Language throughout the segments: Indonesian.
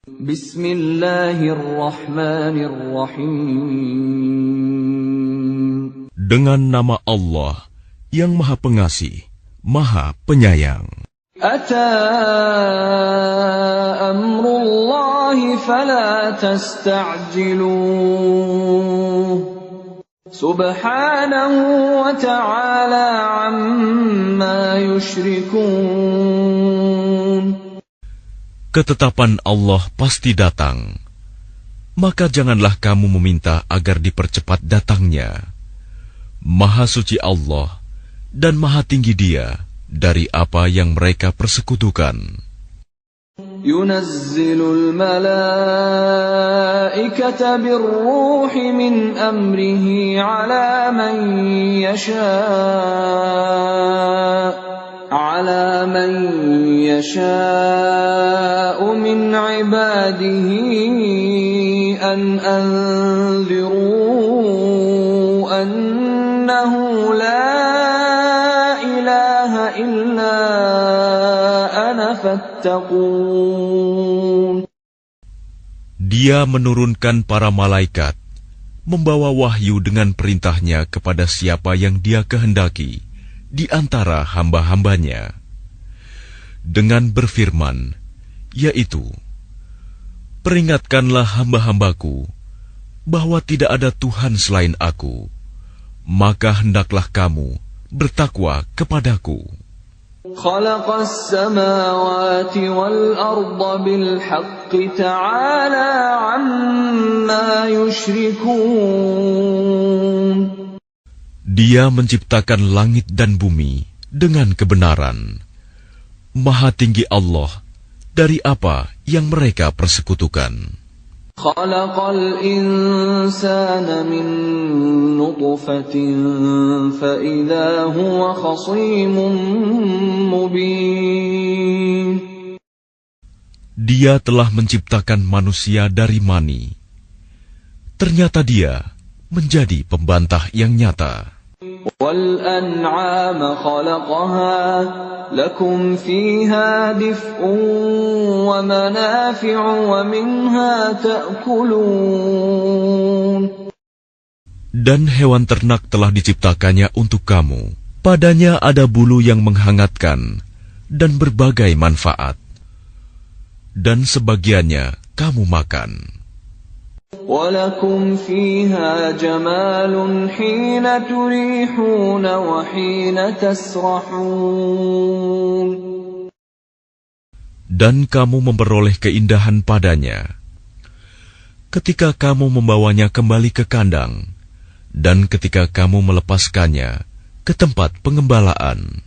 Bismillahirrahmanirrahim. Dengan nama Allah yang Maha Pengasih, Maha Penyayang. Ata amrullahi fala tasta'jiluh. Subhanahu wa ta'ala amma yushrikun. Ketetapan Allah pasti datang, maka janganlah kamu meminta agar dipercepat datangnya. Maha suci Allah dan maha tinggi Dia dari apa yang mereka persekutukan. Yunazzilul malaikata birruhi min amrihi ala man yasha'u min ibadihi an anziru annahu la ilaha illa ana fattaqun. Dia menurunkan para malaikat, membawa wahyu dengan perintahnya kepada siapa yang Dia kehendaki di antara hamba-hambanya, dengan berfirman, yaitu, peringatkanlah hamba-hambaku bahwa tidak ada Tuhan selain Aku, maka hendaklah kamu bertakwa kepadaku. Khalaqas samawati wal arda bil haqqi ta'ala amma yushrikun. Dia menciptakan langit dan bumi dengan kebenaran. Maha tinggi Allah dari apa yang mereka persekutukan. Khalaqal insana min nutfatin fa idza huwa khasimun mubin. Dia telah menciptakan manusia dari mani. Ternyata dia menjadi pembantah yang nyata. Wal an'ama khalaqaha lakum fiha dif'un wa manafi'u wa minha ta'kulun. Dan hewan ternak telah diciptakannya untuk kamu. Padanya ada bulu yang menghangatkan dan berbagai manfaat. Dan sebagiannya kamu makan. وَلَكُمْ فِيهَا جَمَالٌ حِينَ تُرِيحُونَ وَحِينَ تَسْرَحُونَ. Dan kamu memperoleh keindahan padanya ketika kamu membawanya kembali ke kandang dan ketika kamu melepaskannya ke tempat pengembalaan.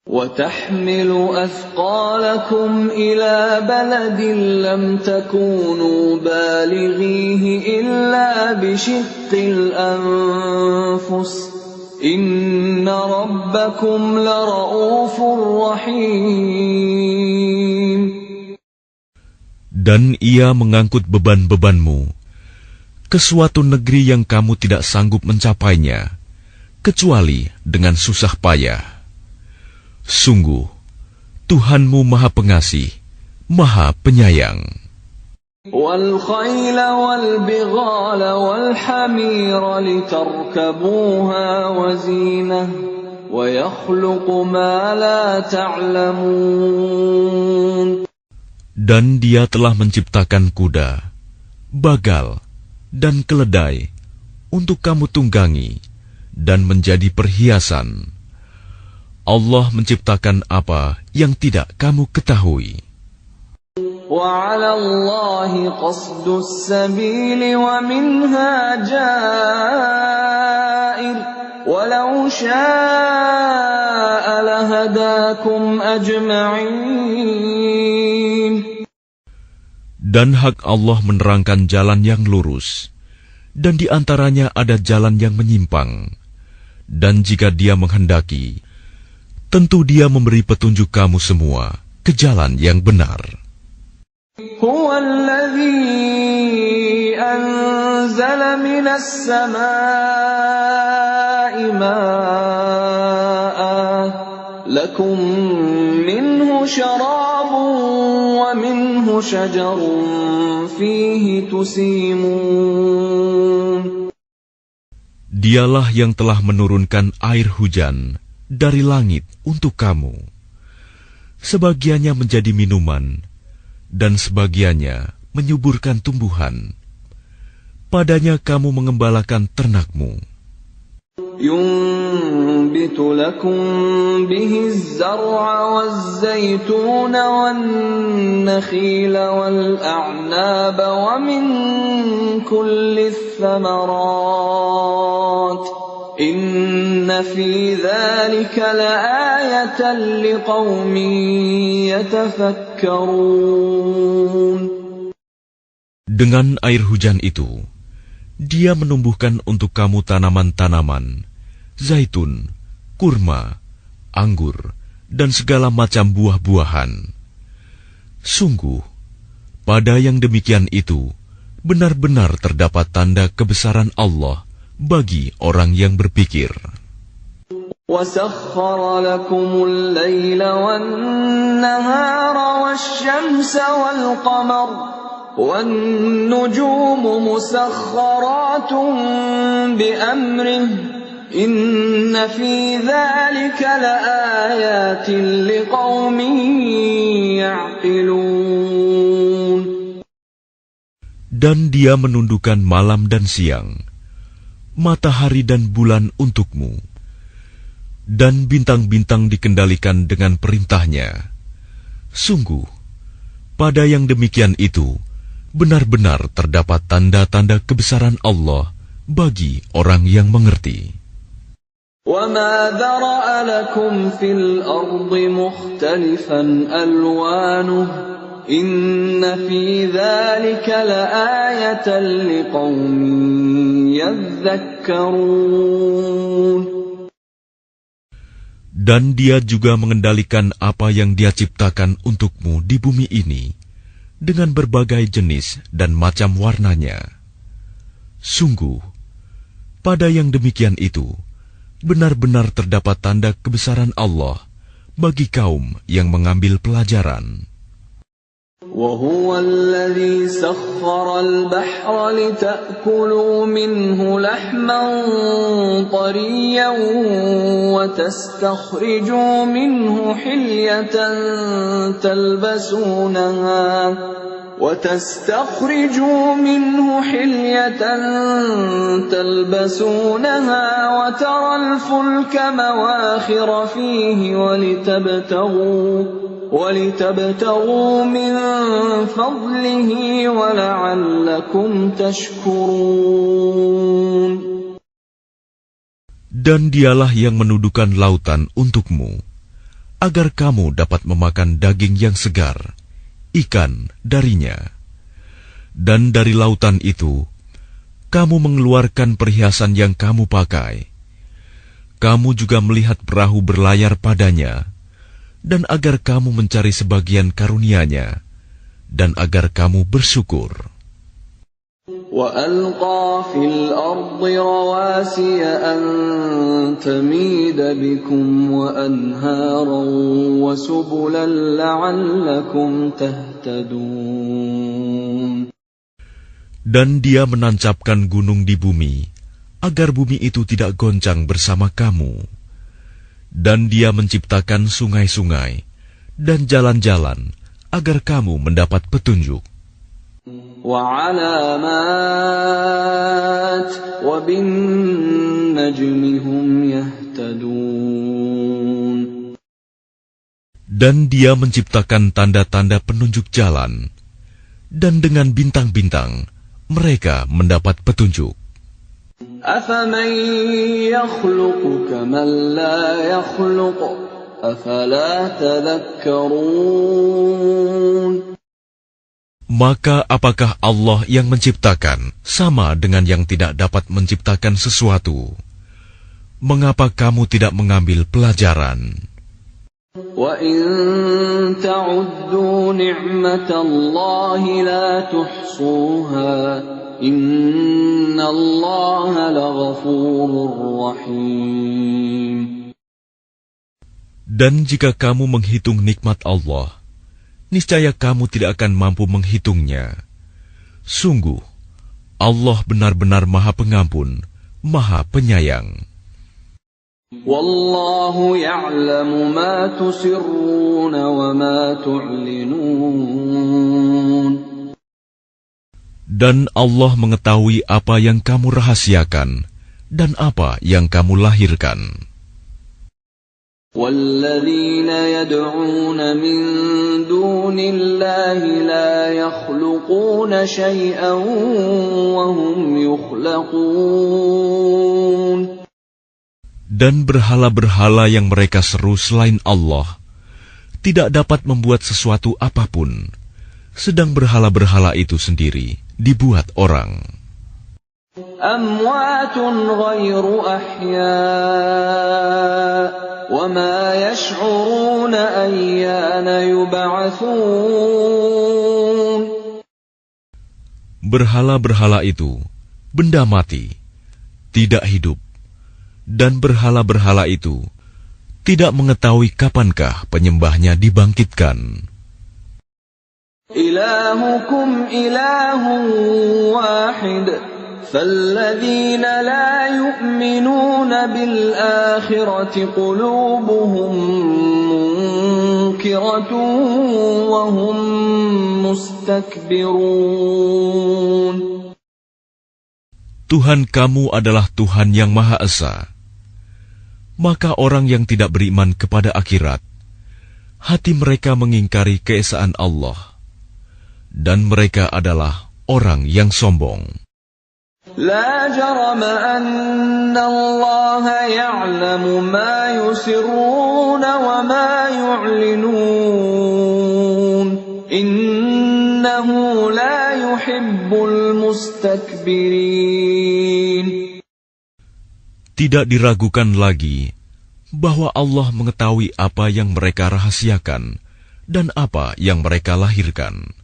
وَتَحْمِلُ أَثْقَالَكُمْ إِلَى بَلَدٍ لَّمْ تَكُونُوا بَالِغِيهِ إِلَّا بِشِقِّ الْأَنفُسِ إِنَّ رَبَّكُمْ لَرَءُوفٌ رَّحِيمٌ. Dan ia mengangkut beban-bebanmu ke suatu negeri yang kamu tidak sanggup mencapainya, kecuali dengan susah payah. Sungguh, Tuhanmu Maha Pengasih, Maha Penyayang. وَالْخَيْلَ وَالْبِغَالَ وَالْحَمِيرَ لِتَرْكَبُوهَا وَزِينَةً وَيَخْلُقُ مَا لَا تَعْلَمُونَ. Dan Dia telah menciptakan kuda, bagal, dan keledai untuk kamu tunggangi dan menjadi perhiasan. Allah menciptakan apa yang tidak kamu ketahui. وَعَلَى اللَّهِ قَصْدُ السَّبِيلِ وَمِنْهَا جَائِرٌ وَلَوْ شَاءَ لَهَدَاكُمْ أَجْمَعِينَ. Dan hak Allah menerangkan jalan yang lurus, dan di antaranya ada jalan yang menyimpang. Dan jika Dia menghendaki, tentu Dia memberi petunjuk kamu semua ke jalan yang benar. Huwa alladhi anzala minas samaa'i maa'an lakum minhu syarabun wa minhu شجر فيه تسيمون. Dialah yang telah menurunkan air hujan dari langit untuk kamu. Sebagiannya menjadi minuman, dan sebagiannya menyuburkan tumbuhan. Padanya kamu mengembalakan ternakmu. ينبت لكم به الزرع والزيتون والنخيل والأعناب ومن كل الثمرات إن في ذلك لآية لقوم يتفكرون. Dengan air hujan itu, Dia menumbuhkan untuk kamu tanaman-tanaman, zaitun, kurma, anggur, dan segala macam buah-buahan. Sungguh, pada yang demikian itu, benar-benar terdapat tanda kebesaran Allah bagi orang yang berpikir. وَسَخَّرَ لَكُمُ اللَّيْلَ وَالنَّهَارَ وَالشَّمْسَ وَالْقَمَرَ وَالنُّجُومُ مُسَخَّرَاتٌ بِأَمْرِهِ إِنَّ فِي ذَلِكَ لَآيَاتٍ لِقَوْمٍ يَعْقِلُونَ. Dan Dia menundukkan malam dan siang, matahari dan bulan untukmu, dan bintang-bintang dikendalikan dengan perintahnya. Sungguh, pada yang demikian itu, benar-benar terdapat tanda-tanda kebesaran Allah bagi orang yang mengerti. وَمَا ذَرَأَ لَكُمْ فِي الْأَرْضِ مُخْتَلِفًا أَلْوَانُهُ إِنَّ فِي ذَلِكَ لَآيَةً لِقَوْمٍ يَذَّكَّرُونَ. Dan Dia juga mengendalikan apa yang Dia ciptakan untukmu di bumi ini dengan berbagai jenis dan macam warnanya. Sungguh, pada yang demikian itu, benar-benar terdapat tanda kebesaran Allah bagi kaum yang mengambil pelajaran. وَهُوَ الَّذِي سَخَّرَ الْبَحْرَ لِتَأْكُلُوا مِنْهُ لَحْمًا طَرِيًّا وَتَسْتَخْرِجُوا مِنْهُ حِلْيَةً تَلْبَسُونَهَا وَتَرَى الْفُلْكَ مَوَاخِرَ فِيهِ وَلِتَبْتَغُوا مِنْ فَضْلِهِ وَلَعَلَّكُمْ تَشْكُرُونَ. Dan Dialah yang menundukkan lautan untukmu, agar kamu dapat memakan daging yang segar, ikan darinya. Dan dari lautan itu, kamu mengeluarkan perhiasan yang kamu pakai. Kamu juga melihat perahu berlayar padanya, dan agar kamu mencari sebagian karunia-Nya, dan agar kamu bersyukur. وَأَلْقَى فِي الْأَرْضِ رَوَاسِيَ أَن تَمِيدَ بِكُمْ وَأَنْهَارًا وَسُبُلًا لَعَلَّكُمْ تَهْتَدُونَ. Dan Dia menancapkan gunung di bumi, agar bumi itu tidak goncang bersama kamu. Dan Dia menciptakan sungai-sungai dan jalan-jalan agar kamu mendapat petunjuk. وَعَلَامَاتٍ وَبِالنَّجْمِ هُمْ يَهْتَدُونَ. Dan Dia menciptakan tanda-tanda penunjuk jalan, dan dengan bintang-bintang mereka mendapat petunjuk. أَفَمَن يَخْلُقُ كَمَن لَّا يَخْلُقُ أَفَلَا تَذَكَّرُونَ. Maka apakah Allah yang menciptakan sama dengan yang tidak dapat menciptakan sesuatu? Mengapa kamu tidak mengambil pelajaran? وَإِن تَعُدُّوا نِعْمَةَ اللَّهِ لَا تُحْصُوهَا إِنَّ اللَّهَ لَغَفُورٌ رَّحِيمٌ. Dan jika kamu menghitung nikmat Allah, niscaya kamu tidak akan mampu menghitungnya. Sungguh, Allah benar-benar Maha Pengampun, Maha Penyayang. Wallahu ya'lamu ma tusirruna wa ma tu'linun. Dan Allah mengetahui apa yang kamu rahasiakan dan apa yang kamu lahirkan. وَالَّذِينَ يَدْعُونَ مِن دُونِ اللَّهِ لَا يَخْلُقُونَ شَيْئًا وَهُمْ يُخْلَقُونَ. Dan berhala-berhala yang mereka seru selain Allah tidak dapat membuat sesuatu apapun, sedang berhala-berhala itu sendiri dibuat orang. أَمْوَاتٌ غَيْرُ أَحْيَاءٍ وَمَا يَشْعُرُونَ أَيَّانَ يُبْعَثُونَ. Berhala-berhala itu benda mati, tidak hidup, dan berhala-berhala itu tidak mengetahui kapankah penyembahnya dibangkitkan. إِلَٰهُكُمْ إِلَٰهٌ وَاحِدٌ فَالَّذِينَ لَا يُؤْمِنُونَ بِالْآخِرَةِ قُلُوبُهُمْ مُنكِرَةٌ وَهُمْ مُسْتَكْبِرُونَ. Tuhan kamu adalah Tuhan yang Maha Esa. Maka orang yang tidak beriman kepada akhirat, hati mereka mengingkari keesaan Allah, dan mereka adalah orang yang sombong. لا جرم أن الله يعلم ما يسرون وما يعلنون إنه لا يحب المستكبرين. Tidak diragukan lagi bahwa Allah mengetahui apa yang mereka rahasiakan dan apa yang mereka lahirkan.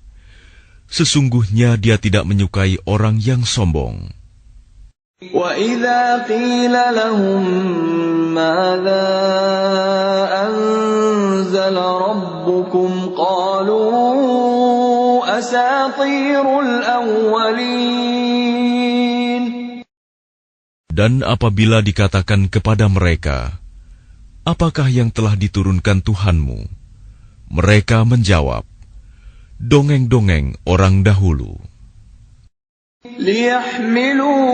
Sesungguhnya Dia tidak menyukai orang yang sombong. وَإِذَا قِيلَ لَهُم مَّاذَا أَنزَلَ رَبُّكُمْ قَالُوا أَسَاطِيرُ الْأَوَّلِينَ. Dan apabila dikatakan kepada mereka, apakah yang telah diturunkan Tuhanmu? Mereka menjawab, dongeng-dongeng orang dahulu. لِيَحْمِلُوا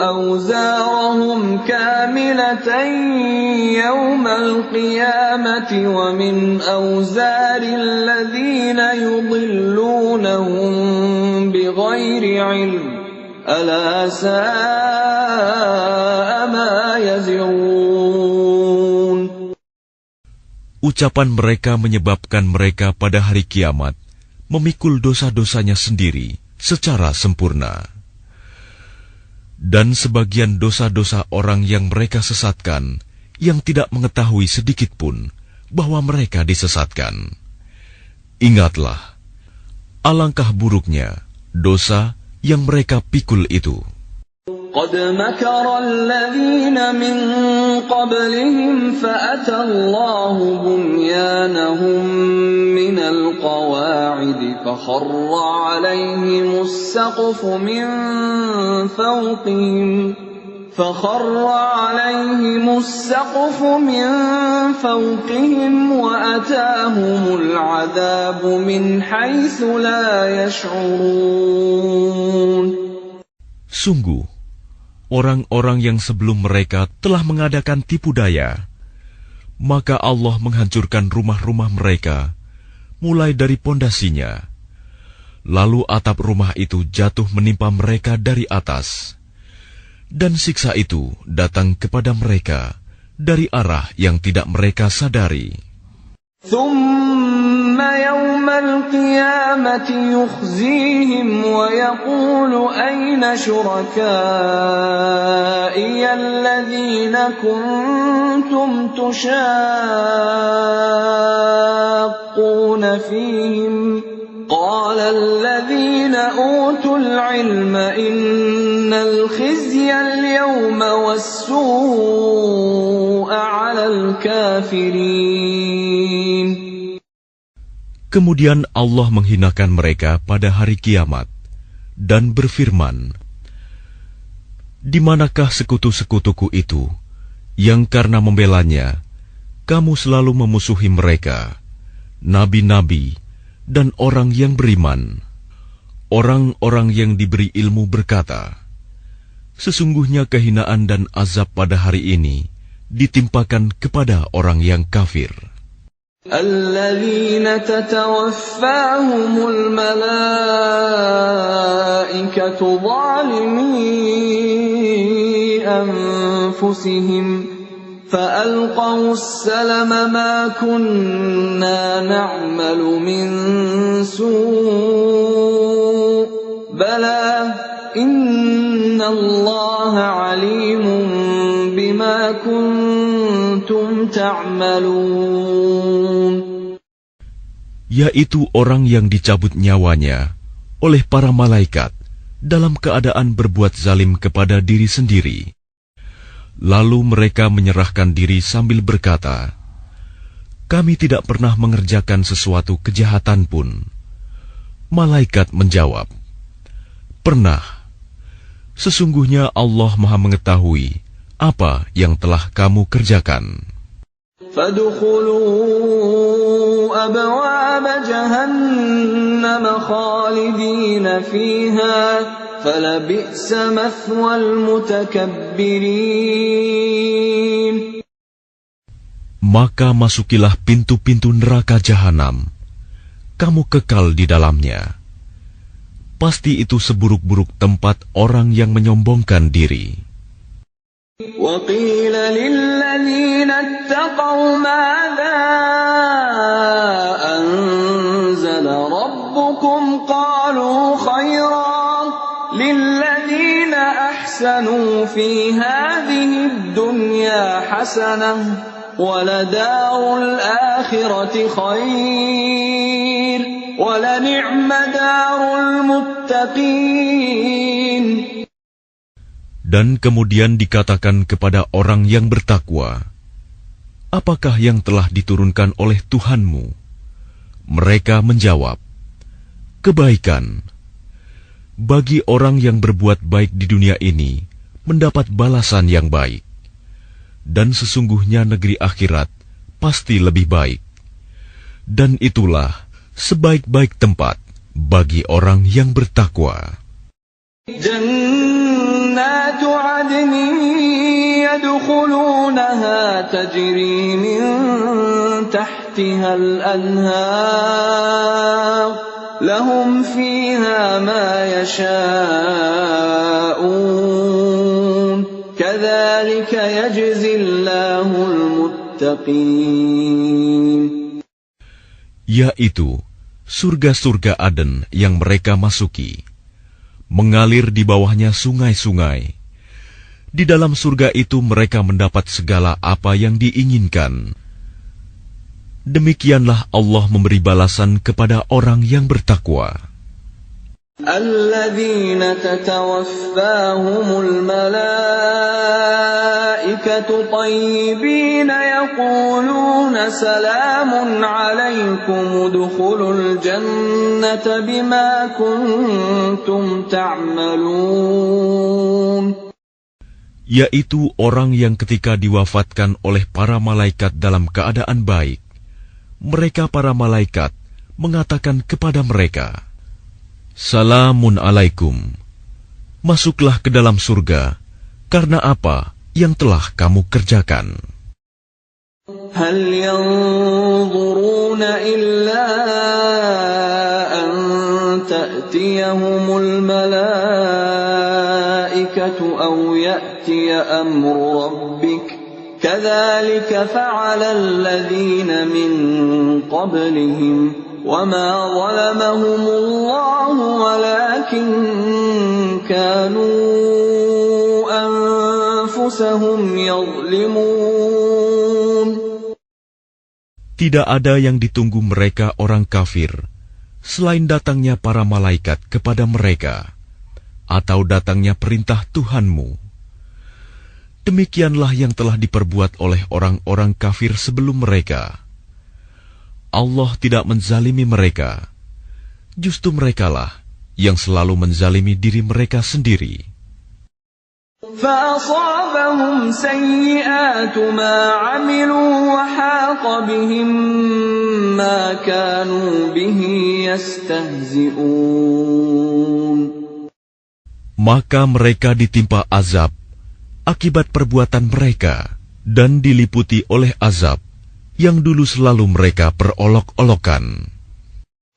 أَوْزَارَهُمْ كَامِلَةً يَوْمَ الْقِيَامَةِ وَمِنْ أَوْزَارِ الَّذِينَ يُضِلُّونَهُم بِغَيْرِ عِلْمٍ أَلَا سَاءَ مَا يَزِرُونَ. Ucapan mereka menyebabkan mereka pada hari kiamat memikul dosa-dosanya sendiri secara sempurna. Dan sebagian dosa-dosa orang yang mereka sesatkan, yang tidak mengetahui sedikit pun bahwa mereka disesatkan. Ingatlah, alangkah buruknya dosa yang mereka pikul itu. قد مكر الذين من قبلهم فأتى الله بنيانهم من القواعد فخر عليهم السقف من فوقهم وأتاهم العذاب من حيث لا يشعرون. Sungguh, orang-orang yang sebelum mereka telah mengadakan tipu daya, maka Allah menghancurkan rumah-rumah mereka, mulai dari pondasinya. Lalu atap rumah itu jatuh menimpa mereka dari atas, dan siksa itu datang kepada mereka dari arah yang tidak mereka sadari. ثم يوم القيامة يخزيهم ويقول أين شركائي الذين كنتم تشاقون فيهم قال الذين أوتوا العلم إن الخزي اليوم والسوء على الكافرين. Kemudian Allah menghinakan mereka pada hari kiamat dan berfirman, "Di manakah sekutu-sekutuku itu yang karena membelanya kamu selalu memusuhi mereka, nabi-nabi dan orang yang beriman?" Orang-orang yang diberi ilmu berkata, "Sesungguhnya kehinaan dan azab pada hari ini ditimpakan kepada orang yang kafir." الذين تتوفاهم الملائكة ظالمي أنفسهم فألقوا السلم ما كنا نعمل من سوء بلى إن الله عليم بما كنتم تعملون. Yaitu orang yang dicabut nyawanya oleh para malaikat dalam keadaan berbuat zalim kepada diri sendiri. Lalu mereka menyerahkan diri sambil berkata, "Kami tidak pernah mengerjakan sesuatu kejahatan pun." Malaikat menjawab, "Pernah. Sesungguhnya Allah Maha mengetahui apa yang telah kamu kerjakan." فادخلوا أبواب جهنم خالدين فيها فلبئس مثوى المتكبرين. Maka masukilah pintu-pintu neraka jahanam, kamu kekal di dalamnya. Pasti itu seburuk-buruk tempat orang yang menyombongkan diri. وقيل للذين اتقوا ماذا أنزل ربكم قالوا خيرا للذين أحسنوا في هذه الدنيا حسنة ولدار الآخرة خير ولنعم دار المتقين. Dan kemudian dikatakan kepada orang yang bertakwa, "Apakah yang telah diturunkan oleh Tuhanmu?" Mereka menjawab, "Kebaikan. Bagi orang yang berbuat baik di dunia ini, mendapat balasan yang baik. Dan sesungguhnya negeri akhirat pasti lebih baik. Dan itulah sebaik-baik tempat bagi orang yang bertakwa." جنات عدن يدخلونها تجري من تحتها الأنهار لهم فيها ما يشاءون كذلك يجزي الله المتقين. Yaitu surga-surga Aden yang mereka masuki. Mengalir di bawahnya sungai-sungai. Di dalam surga itu mereka mendapat segala apa yang diinginkan. Demikianlah Allah memberi balasan kepada orang yang bertakwa. الذين تتوفاهم الملائكة طيبين يقولون سلام عليكم ادخلوا الجنة بما كنتم تعملون. Yaitu orang yang ketika diwafatkan oleh para malaikat dalam keadaan baik, mereka para malaikat mengatakan kepada mereka, "Salamun alaikum, masuklah ke dalam surga karena apa yang telah kamu kerjakan." هل ينظرون إلا أن تأتيهم الملائكة أو يأتي أمر ربك كذلك فعل الذين من قبلهم وما ظلمهم الله ولكن كانوا أنفسهم يظلمون. Tidak ada yang ditunggu mereka orang kafir selain datangnya para malaikat kepada mereka atau datangnya perintah Tuhanmu. Demikianlah yang telah diperbuat oleh orang-orang kafir sebelum mereka. Allah tidak menzalimi mereka. Justru merekalah yang selalu menzalimi diri mereka sendiri. فأصابهم سيئات ما عملوا وحاق بهم ما كانوا به يستهزئون. Maka mereka ditimpa azab akibat perbuatan mereka dan diliputi oleh azab yang dulu selalu mereka perolok-olokan.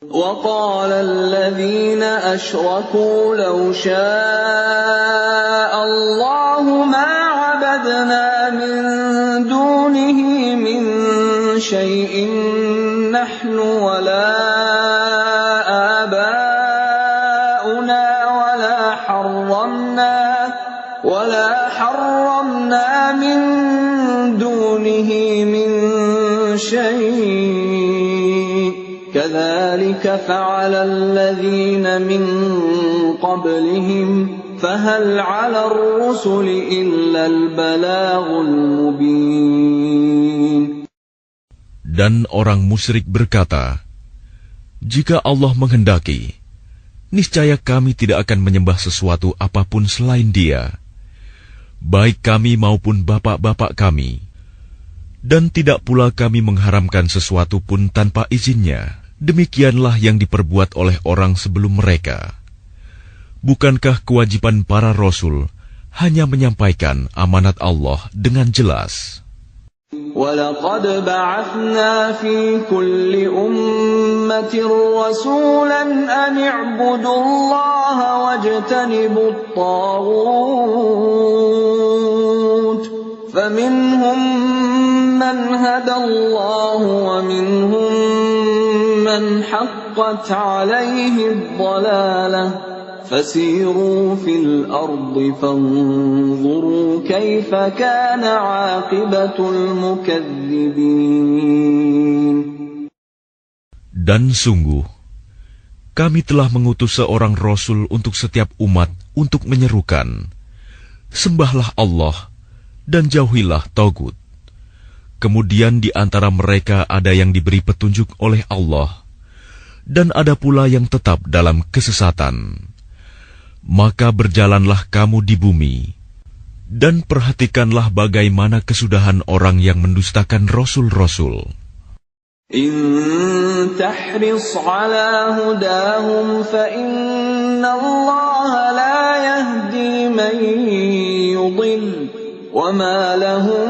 وقال الذين أشركوا لو شاء الله ما عبدنا من دونه من شيء نحن ولا آباؤنا ولا حرمنا من دونه من شيء كذلك فعل الذين من قبلهم فهل على الرسل إلا البلاغ المبين. Dan orang musyrik berkata, jika Allah menghendaki, niscaya kami tidak akan menyembah sesuatu apapun selain Dia, baik kami maupun bapak-bapak kami, dan tidak pula kami mengharamkan sesuatu pun tanpa izinnya. Demikianlah yang diperbuat oleh orang sebelum mereka. Bukankah kewajiban para rasul hanya menyampaikan amanat Allah dengan jelas? وَلَقَدْ بَعَثْنَا فِي كُلِّ أُمَّةٍ رَّسُولًا أَنِ اعْبُدُوا اللَّهَ وَاجْتَنِبُوا الطَّاغُوتَ فَمِنْهُم مَّنْ هَدَى اللَّهُ وَمِنْهُم مَّنْ حَقَّتْ عَلَيْهِ الضَّلَالَةُ فَسِيرُوا فِي الْأَرْضِ فَانظُرُوا كَيْفَ كَانَ عَاقِبَةُ الْمُكَذِّبِينَ. Dan sungguh, kami telah mengutus seorang Rasul untuk setiap umat untuk menyerukan, sembahlah Allah dan jauhilah Tagut. Kemudian di antara mereka ada yang diberi petunjuk oleh Allah, dan ada pula yang tetap dalam kesesatan. Maka berjalanlah kamu di bumi, dan perhatikanlah bagaimana kesudahan orang yang mendustakan Rasul-Rasul. In tahris ala hudahum fa inna Allah la yahdi man yudil wa ma lahum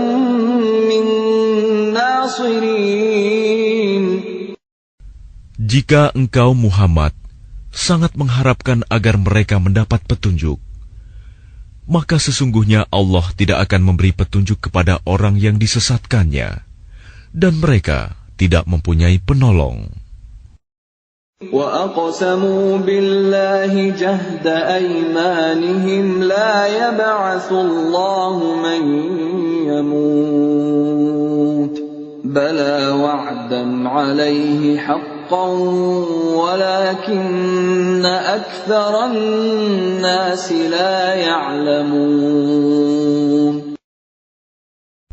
min nasirin. Jika engkau Muhammad sangat mengharapkan agar mereka mendapat petunjuk, maka sesungguhnya Allah tidak akan memberi petunjuk kepada orang yang disesatkannya, dan mereka tidak mempunyai penolong. وَأَقْسَمُوا بِاللَّهِ جَهْدَ أَيْمَانِهِمْ لَا يَبْعَثُ اللَّهُ مَن يَمُوتُ بَلَى وَعْدًا عَلَيْهِ حَقًّا وَلَكِنَّ أَكْثَرَ النَّاسِ لَا يَعْلَمُونَ.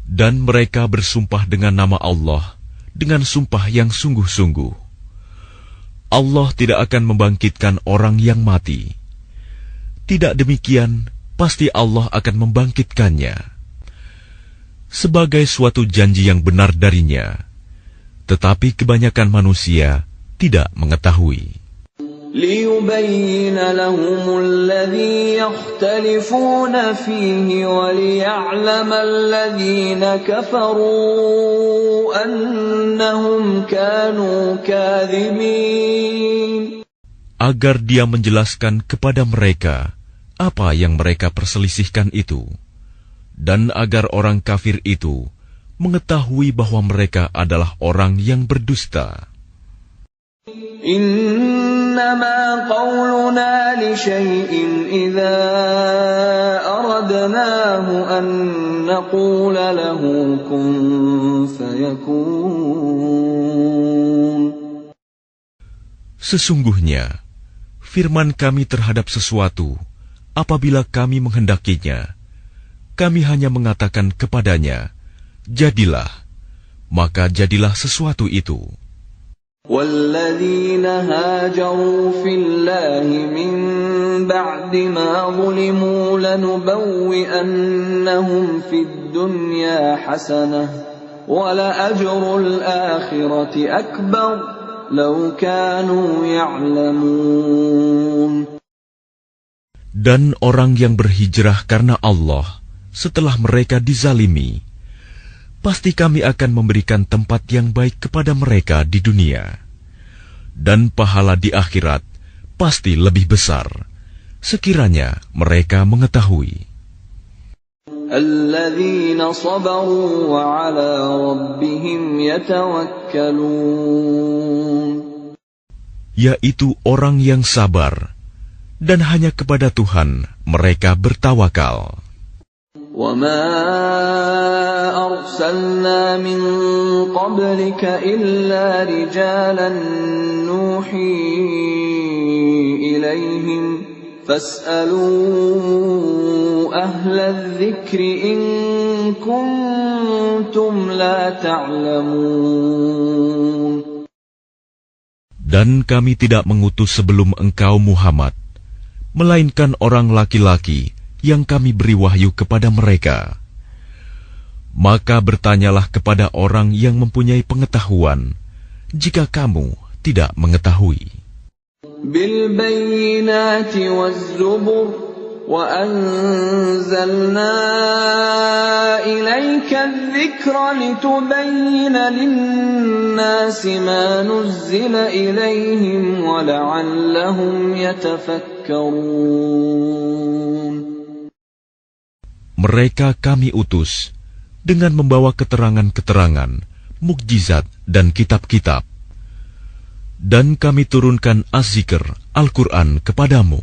Dan mereka bersumpah dengan nama Allah dengan sumpah yang sungguh-sungguh. Allah tidak akan membangkitkan orang yang mati. Tidak demikian, pasti Allah akan membangkitkannya sebagai suatu janji yang benar darinya. Tetapi kebanyakan manusia tidak mengetahui. لِيُبَيِّنَ لَهُمُ الَّذِي يَخْتَلِفُونَ فِيهِ وَلِيَعْلَمَ الَّذِينَ كَفَرُوا أَنَّهُمْ كَانُوا كَاذِبِينَ. Agar Dia menjelaskan kepada mereka apa yang mereka perselisihkan itu, dan agar orang kafir itu mengetahui bahwa mereka adalah orang yang berdusta. إنما قولنا لشيء إذا أردناه أن نقول له كن فيكون. Sesungguhnya, firman kami terhadap sesuatu, apabila kami menghendakinya, kami hanya mengatakan kepadanya, jadilah, maka jadilah sesuatu itu. والذين هاجروا في الله من بعد ما ظلموا لنبوئنهم في الدنيا حسنة ولأجر الآخرة أكبر لو كانوا يعلمون. Dan orang yang berhijrah karena Allah setelah mereka dizalimi, pasti kami akan memberikan tempat yang baik kepada mereka di dunia. Dan pahala di akhirat pasti lebih besar, sekiranya mereka mengetahui. Alladzina sabaru wa ala rabbihim yatawakkalun. Yaitu orang yang sabar, dan hanya kepada Tuhan mereka bertawakal. وَمَا أَرْسَلْنَا مِن قَبْلِكَ إِلَّا رِجَالًا نُوحِي إِلَيْهِمْ فَاسْأَلُوا أَهْلَ الذِّكْرِ إِن كُنتُمْ لَا تَعْلَمُونَ. Dan kami tidak mengutus sebelum engkau Muhammad, melainkan orang laki-laki yang kami beri wahyu kepada mereka. Maka bertanyalah kepada orang yang mempunyai pengetahuan, jika kamu tidak mengetahui. Bil bayyinati waz zubur wa anzalna ilayka adh-dhikra litubayyina lin-nasi ma nuzzila ilayhim wa la'allahum yatafakkarun. Mereka kami utus dengan membawa keterangan-keterangan, mukjizat dan kitab-kitab. Dan kami turunkan Az-Zikr, Al-Quran kepadamu,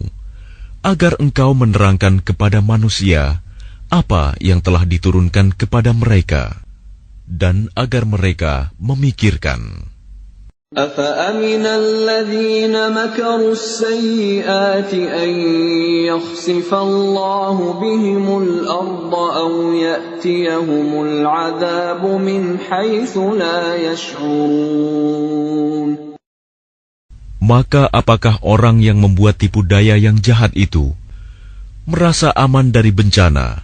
agar engkau menerangkan kepada manusia apa yang telah diturunkan kepada mereka, dan agar mereka memikirkan. أَفَأَمِنَ الَّذِينَ مَكَرُوا السَّيِّئَاتِ أَن يَخْسِفَ اللَّهُ بِهِمُ الْأَرْضَ أَوْ يَأْتِيَهُمُ الْعَذَابُ مِنْ حَيْثُ لَا يَشْعُرُونَ. Maka apakah orang yang membuat tipu daya yang jahat itu merasa aman dari bencana,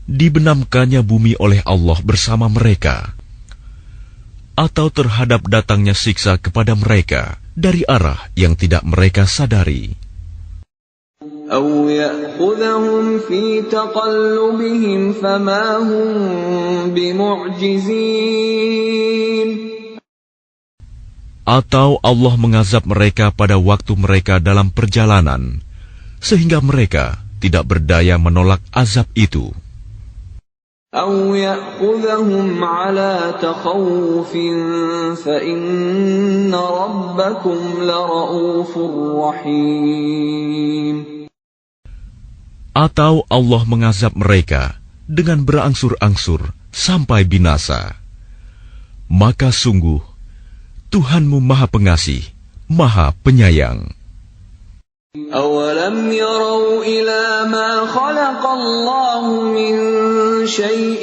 dibenamkannya bumi oleh Allah bersama mereka, atau terhadap datangnya siksa kepada mereka dari arah yang tidak mereka sadari? أَوْ يَأْخُذَهُمْ فِي تَقَلُّبِهِمْ فَمَا هُمْ بِمُعْجِزِينَ. Atau Allah mengazab mereka pada waktu mereka dalam perjalanan, sehingga mereka tidak berdaya menolak azab itu. أَوْ يَأْخُذَهُمْ عَلَى تَخَوُّفٍ فَإِنَّ رَبَّكُمْ لَرَءُوفٌ رَحِيمٌ. Atau Allah mengazab mereka dengan berangsur-angsur sampai binasa. Maka sungguh Tuhanmu Maha Pengasih, Maha Penyayang. أَوَلَمْ يَرَوْا إِلَى مَا خَلَقَ اللَّهُ مِنْ شَيْءٍ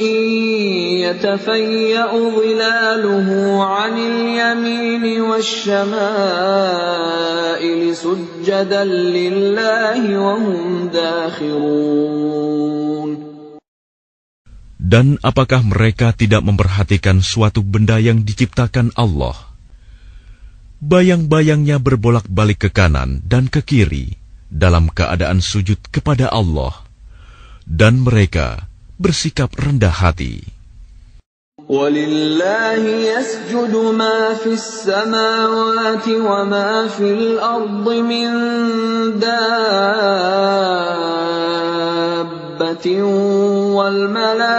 يَتَفَيَّأُ ظِلَالُهُ عَنِ الْيَمِينِ وَالشَّمَائِلِ سُجَّدًا لِلَّهِ وَهُمْ دَاخِرُونَ. Dan apakah mereka tidak memperhatikan suatu benda yang diciptakan Allah? Bayang-bayangnya berbolak-balik ke kanan dan ke kiri dalam keadaan sujud kepada Allah, dan mereka bersikap rendah hati. وَلِلَّهِ يَسْجُدُ مَا فِي السَّمَاوَاتِ وَمَا فِي الْأَرْضِ مِنْ دَابَّةٍ وَالْمَلَائِكَةُ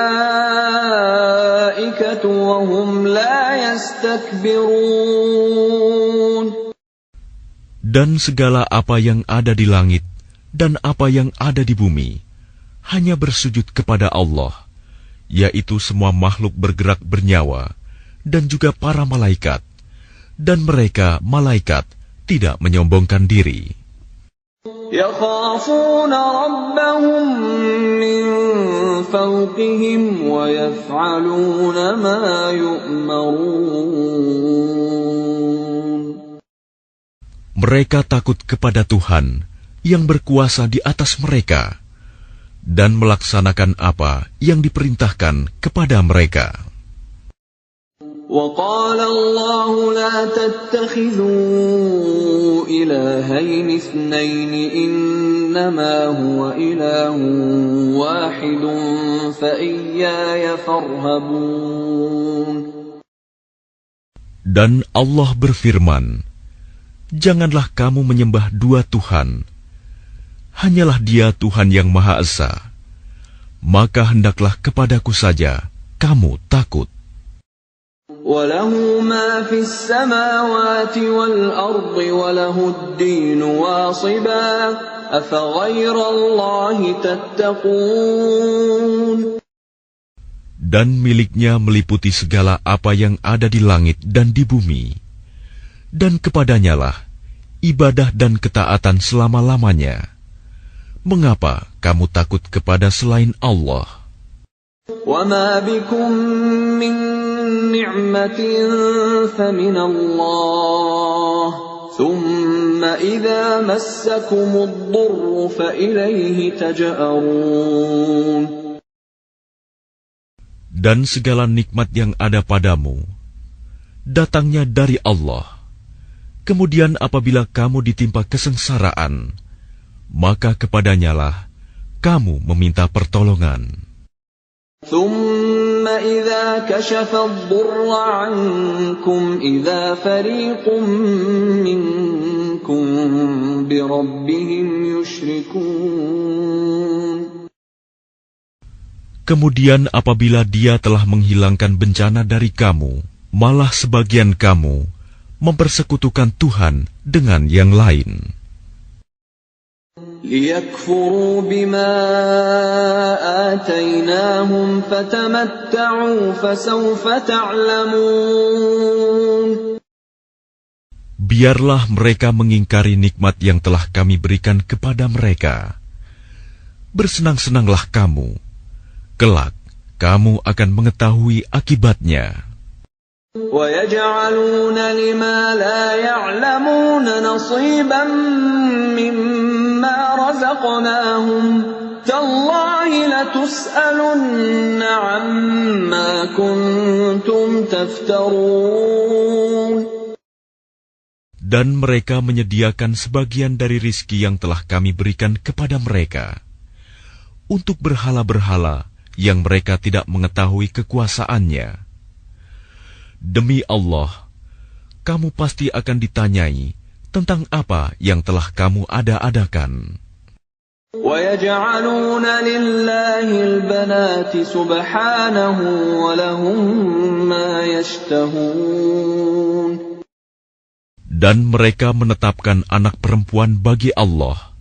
وَهُمْ لَا يَسْتَكْبِرُونَ. Dan segala apa yang ada di langit dan apa yang ada di bumi hanya bersujud kepada Allah, yaitu semua makhluk bergerak bernyawa dan juga para malaikat, dan mereka malaikat tidak menyombongkan diri. يَخَافُونَ رَبَّهُم مِّن فَوْقِهِمْ وَيَفْعَلُونَ مَا يُؤْمَرُونَ. Mereka takut kepada Tuhan yang berkuasa di atas mereka dan melaksanakan apa yang diperintahkan kepada mereka. وقال الله لا تتخذوا إلهين اثنين إنما هو إله واحد فإياي فارهبون. Dan Allah berfirman, janganlah kamu menyembah dua Tuhan, hanyalah Dia Tuhan yang Maha Esa, maka hendaklah kepadaku saja kamu takut. وَلَهُ مَا فِي السَّمَاوَاتِ وَالْأَرْضِ وَلَهُ الدِّينُ وَاصِبًا أَفَغَيْرَ اللَّهِ تَتَّقُونَ. Dan miliknya meliputi segala apa yang ada di langit dan di bumi, dan kepadanyalah ibadah dan ketaatan selama-lamanya. Mengapa kamu takut kepada selain Allah? وَمَا بِكُم مِّن نِّعْمَةٍ فَمِنَ اللَّهِ ثُمَّ إِذَا مَسَّكُمُ الضُّرُّ فَإِلَيْهِ تَجْأَرُونَ. Dan segala nikmat yang ada padamu datangnya dari Allah. Kemudian apabila kamu ditimpa kesengsaraan, maka kepadanyalah kamu meminta pertolongan. ثُمَّ إِذَا كَشَفَ الضُّرَّ عَنكُمْ إِذَا فَرِيقٌ مِّنكُم بِرَبِّهِمْ يُشْرِكُونَ. Kemudian apabila Dia telah menghilangkan bencana dari kamu, malah sebagian kamu mempersekutukan Tuhan dengan yang lain. لِيَكْفُرُوا بِمَا آتَيْنَاهُمْ فَتَمَتَّعُوا فَسَوْفَ تَعْلَمُونَ. Biarlah mereka mengingkari nikmat yang telah kami berikan kepada mereka. Bersenang-senanglah kamu, kelak kamu akan mengetahui akibatnya. وَيَجْعَلُونَ لِمَا لَا يَعْلَمُونَ نَصِيبًا مِّمَّا رَزَقْنَاهُمْ تَاللَّهِ لَتُسْأَلُنَّ عَمَّا كُنتُمْ تَفْتَرُونَ. Dan mereka menyediakan sebagian dari rizki yang telah kami berikan kepada mereka untuk berhala-berhala yang mereka tidak mengetahui kekuasaannya. Demi Allah, kamu pasti akan ditanyai tentang apa yang telah kamu ada-adakan. وَيَجْعَلُونَ لِلَّهِ الْبَنَاتِ سُبْحَانَهُ وَلَهُم مَّا يَشْتَهُونَ. Dan mereka menetapkan anak perempuan bagi Allah.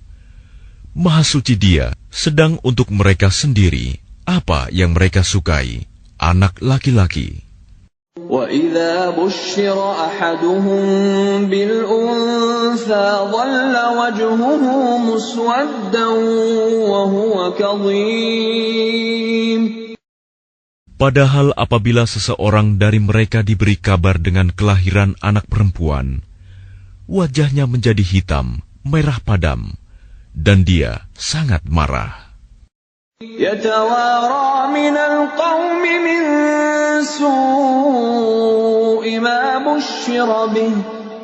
Maha suci Dia, sedang untuk mereka sendiri apa yang mereka sukai, anak laki-laki. وَإِذَا بُشِّرَ أَحَدُهُم بِالْأُنثَىٰ ظَلَّ وَجْهُهُ مُسْوَدًّا وَهُوَ كَظِيمٌ. Padahal apabila seseorang dari mereka diberi kabar dengan kelahiran anak perempuan, wajahnya menjadi hitam, merah padam, dan dia sangat marah. يَتَوَارَىٰ مِنَ الْقَوْمِ مِن سُوءِ مَا بُشِّرَ بِهِ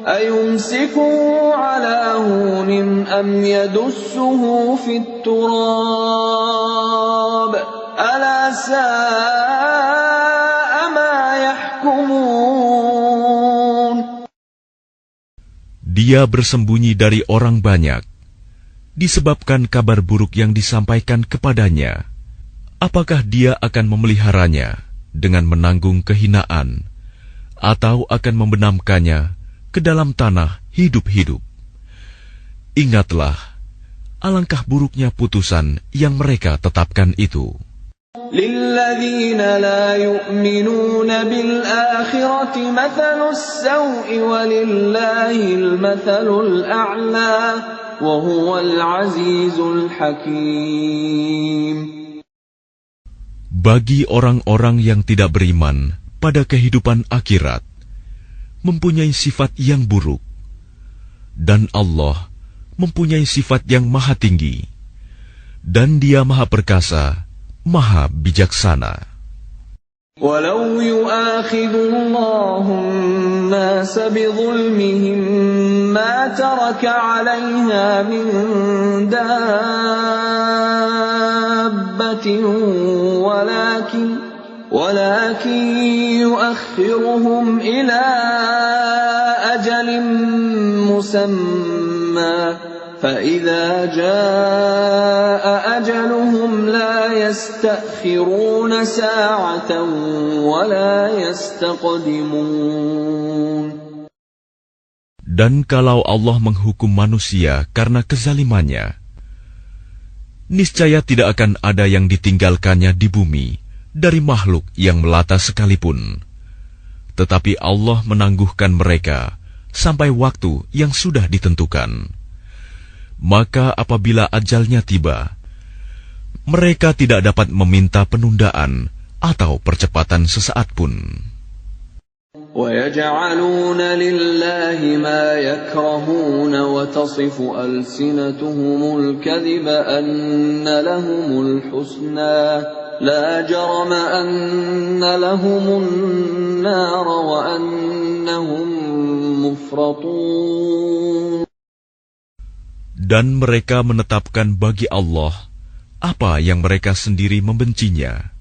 أَيُمْسِكُهُ عَلَىٰ هُونٍ أَمْ يَدُسُّهُ فِي التُّرَابِ أَلَا سَاءَ مَا يَحْكُمُونَ. Dia bersembunyi dari orang banyak disebabkan kabar buruk yang disampaikan kepadanya. Apakah dia akan memeliharanya dengan menanggung kehinaan, atau akan membenamkannya ke dalam tanah hidup-hidup? Ingatlah, alangkah buruknya putusan yang mereka tetapkan itu. لِلَّذِينَ لَا يُؤْمِنُونَ بِالْآخِرَةِ مَثَلُ السَّوْءِ وَلِلَّهِ الْمَثَلُ الْأَعْلَى وَهُوَ الْعَزِيزُ الْحَكِيمُ. Bagi orang-orang yang tidak beriman pada kehidupan akhirat, mempunyai sifat yang buruk, Dan Allah mempunyai sifat yang maha tinggi, dan Dia maha perkasa, maha bijaksana. وَلَوْ يُؤَاخِذُ اللَّهُ النَّاسَ بِظُلْمِهِمْ مَا تَرَكَ عَلَيْهَا مِنْ دَابَّةٍ وَلَكِنْ يُؤَخِّرُهُمْ إِلَى أَجَلٍ مُّسَمًّى فَإِذَا جَاءَ أَجَلُهُمْ لَا يَسْتَأْخِرُونَ سَاعَةً وَلَا يَسْتَقْدِمُونَ. Dan kalau Allah menghukum manusia karena kezalimannya, niscaya tidak akan ada yang ditinggalkannya di bumi dari makhluk yang melata sekalipun. Tetapi Allah menangguhkan mereka sampai waktu yang sudah ditentukan. Maka apabila ajalnya tiba, mereka tidak dapat meminta penundaan atau percepatan sesaat pun. وَيَجْعَلُونَ لِلَّهِ مَا يَكْرَهُونَ وَتَصِفُ أَلْسِنَتُهُمُ الْكَذِبَ أَنَّ لَهُمُ الْحُسْنَى لَا جَرَمَ أَنَّ لَهُمُ النَّارَ وَأَنَّهُمْ مُفْرَطُونَ. Dan mereka menetapkan bagi Allah apa yang mereka sendiri membencinya,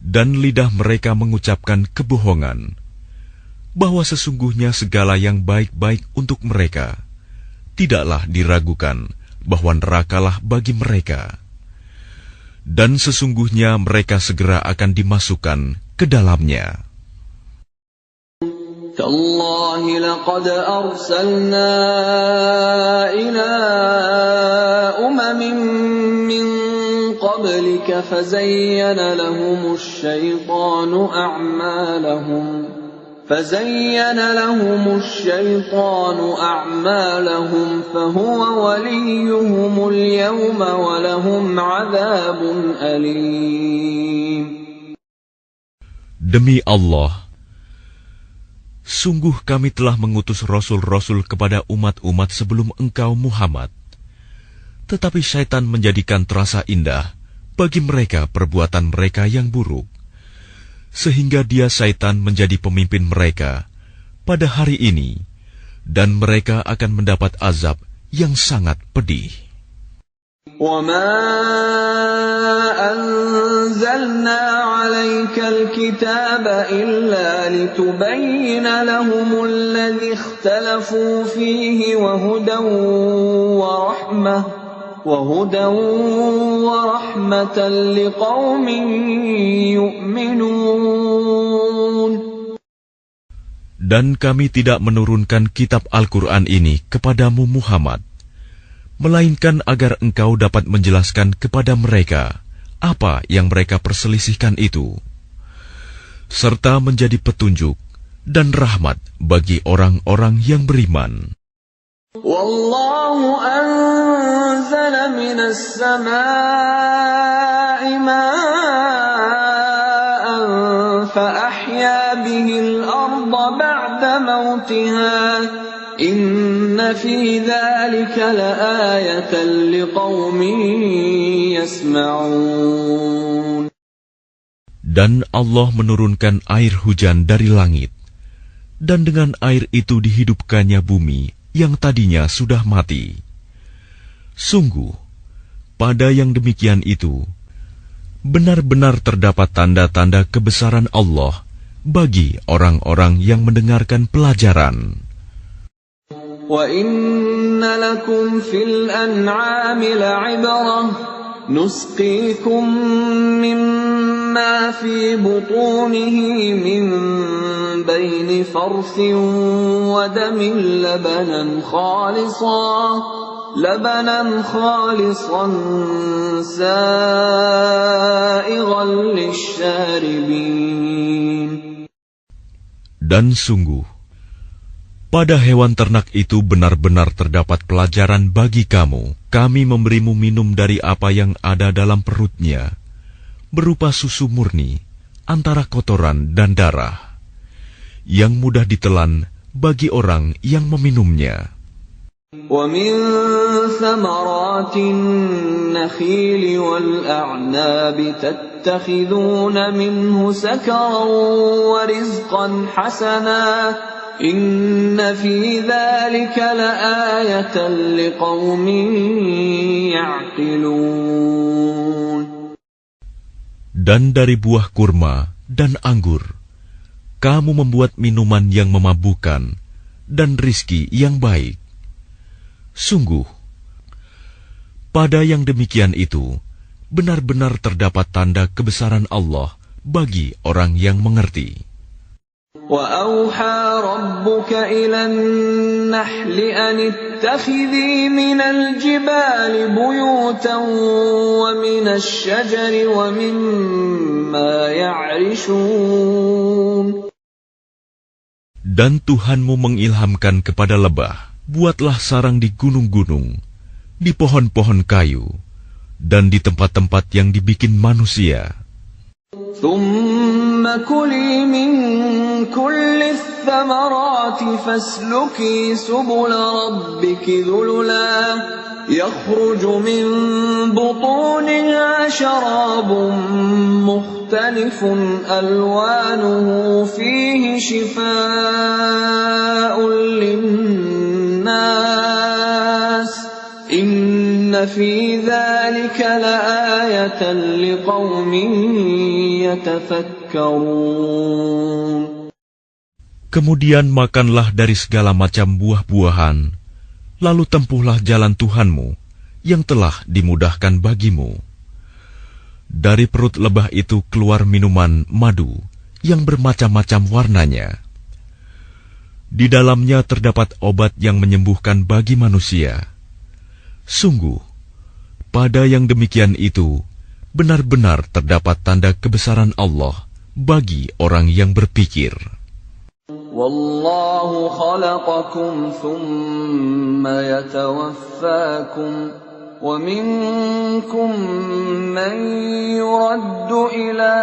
dan lidah mereka mengucapkan kebohongan, bahwa sesungguhnya segala yang baik-baik untuk mereka, tidaklah diragukan bahwa nerakalah bagi mereka, dan sesungguhnya mereka segera akan dimasukkan ke dalamnya. تَاللَّهِ لَقَدْ أَرْسَلْنَا إِلَىٰ أُمَمٍ مِّن قَبْلِكَ فَزَيَّنَ لَهُمُ الشَّيْطَانُ أَعْمَالَهُمْ فَهُوَ وَلِيُّهُمُ الْيَوْمَ وَلَهُمْ عَذَابٌ أَلِيمٌ. Demi Allah, sungguh kami telah mengutus rasul-rasul kepada umat-umat sebelum engkau Muhammad. Tetapi syaitan menjadikan terasa indah bagi mereka perbuatan mereka yang buruk, sehingga dia syaitan menjadi pemimpin mereka pada hari ini, dan mereka akan mendapat azab yang sangat pedih. وَمَا أَنزَلْنَا عَلَيْكَ الْكِتَابَ إِلَّا لِتُبَيِّنَ لَهُمُ الَّذِي اخْتَلَفُوا فِيهِ وَهُدًى وَرَحْمَةً لِقَوْمٍ يُؤْمِنُونَ. Dan kami tidak menurunkan kitab Al-Quran ini kepadamu Muhammad, melainkan agar engkau dapat menjelaskan kepada mereka apa yang mereka perselisihkan itu, serta menjadi petunjuk dan rahmat bagi orang-orang yang beriman. Wallahu anzala minas samaa'i ma'an fa ahya bihil arda ba'da mautiha. Inna fi dzalika laayatan liqaumin yasma'un. Dan Allah menurunkan air hujan dari langit, dan dengan air itu dihidupkannya bumi yang tadinya sudah mati. Sungguh, pada yang demikian itu, benar-benar terdapat tanda-tanda kebesaran Allah bagi orang-orang yang mendengarkan pelajaran. وَإِنَّ لَكُمْ فِي الْأَنْعَامِ لَعِبْرَةً نُسْقِيكُم مِّمَّا فِي بُطُونِهِ مِن بَيْنِ فَرْثٍ وَدَمٍ لَبَنًا خَالِصًا سَائِغًا لِّلشَّارِبِينَ. Dan sungguh, pada hewan ternak itu benar-benar terdapat pelajaran bagi kamu. Kami memberimu minum dari apa yang ada dalam perutnya, berupa susu murni, antara kotoran dan darah, yang mudah ditelan bagi orang yang meminumnya. وَمِن ثَمَرَاتِ النَّخِيلِ وَالْأَعْنَابِ تَتَّخِذُونَ مِنْهُ سَكَرًا وَرِزْقًا حَسَنًا إِنَّ فِي ذَلِكَ لَآيَةً لِقَوْمٍ يَعْقِلُونَ. Dan dari buah kurma dan anggur, kamu membuat minuman yang memabukkan dan rizki yang baik. Sungguh, pada yang demikian itu, benar-benar terdapat tanda kebesaran Allah bagi orang yang mengerti. وَأَوْحَى رَبُّكَ إِلَى النَّحْلِ أَنِ اتَّخِذِي مِنَ الْجِبَالِ بُيُوتًا وَمِنَ الشَّجَرِ وَمِمَّا يَعْرِشُونَ. Dan Tuhanmu mengilhamkan kepada lebah, buatlah sarang di gunung-gunung, di pohon-pohon kayu, dan di tempat-tempat yang dibikin manusia. ثُمَّ كُلِي مِن كُلِّ الثَّمَرَاتِ فَاسْلُكِي سُبُلَ رَبِّكِ ذُلُلًا يَخْرُجُ مِن بُطُونِهَا شَرَابٌ مُّخْتَلِفٌ أَلْوَانُهُ فِيهِ شِفَاءٌ لِّلنَّاسِ إِنَّ فِي ذَلِكَ لَآيَةً لِقَوْمٍ يَتَفَكَّرُونَ. Kemudian makanlah dari segala macam buah-buahan, lalu tempuhlah jalan Tuhanmu yang telah dimudahkan bagimu. Dari perut lebah itu keluar minuman madu yang bermacam-macam warnanya. Di dalamnya terdapat obat yang menyembuhkan bagi manusia. Sungguh, pada yang demikian itu, benar-benar terdapat tanda kebesaran Allah bagi orang yang berpikir. Wallahu khalaqakum thumma yatawaffakum wa minkum man yuraddu ila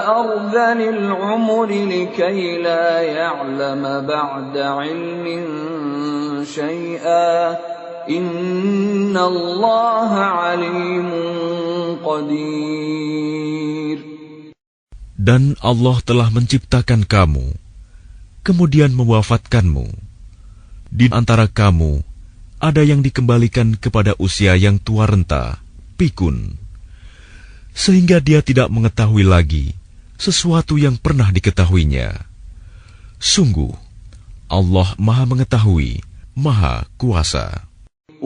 ardhanil umri likay la ya'lama ba'da ilmin syai'a innallaha alimun qadir. Dan Allah telah menciptakan kamu, kemudian mewafatkanmu. Di antara kamu, ada yang dikembalikan kepada usia yang tua renta, pikun, sehingga dia tidak mengetahui lagi sesuatu yang pernah diketahuinya. Sungguh, Allah Maha Mengetahui, Maha Kuasa.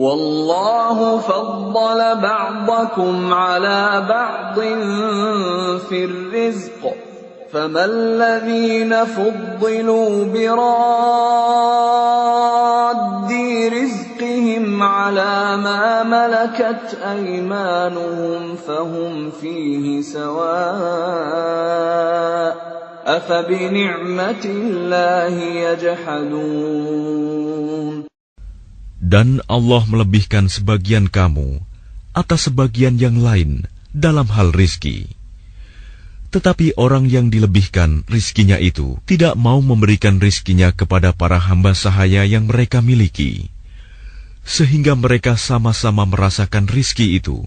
Wallahu faddala ba'dakum ala ba'din fir rizq faman ladhina fuddilu biraddi rizqihim ala ma malakat aymanuhum fahum fihi sawa' afa bi ni'matillahi yajhadun. Dan Allah melebihkan sebagian kamu atas sebagian yang lain dalam hal rizki. Tetapi orang yang dilebihkan rizkinya itu tidak mau memberikan rizkinya kepada para hamba sahaya yang mereka miliki, sehingga mereka sama-sama merasakan rizki itu.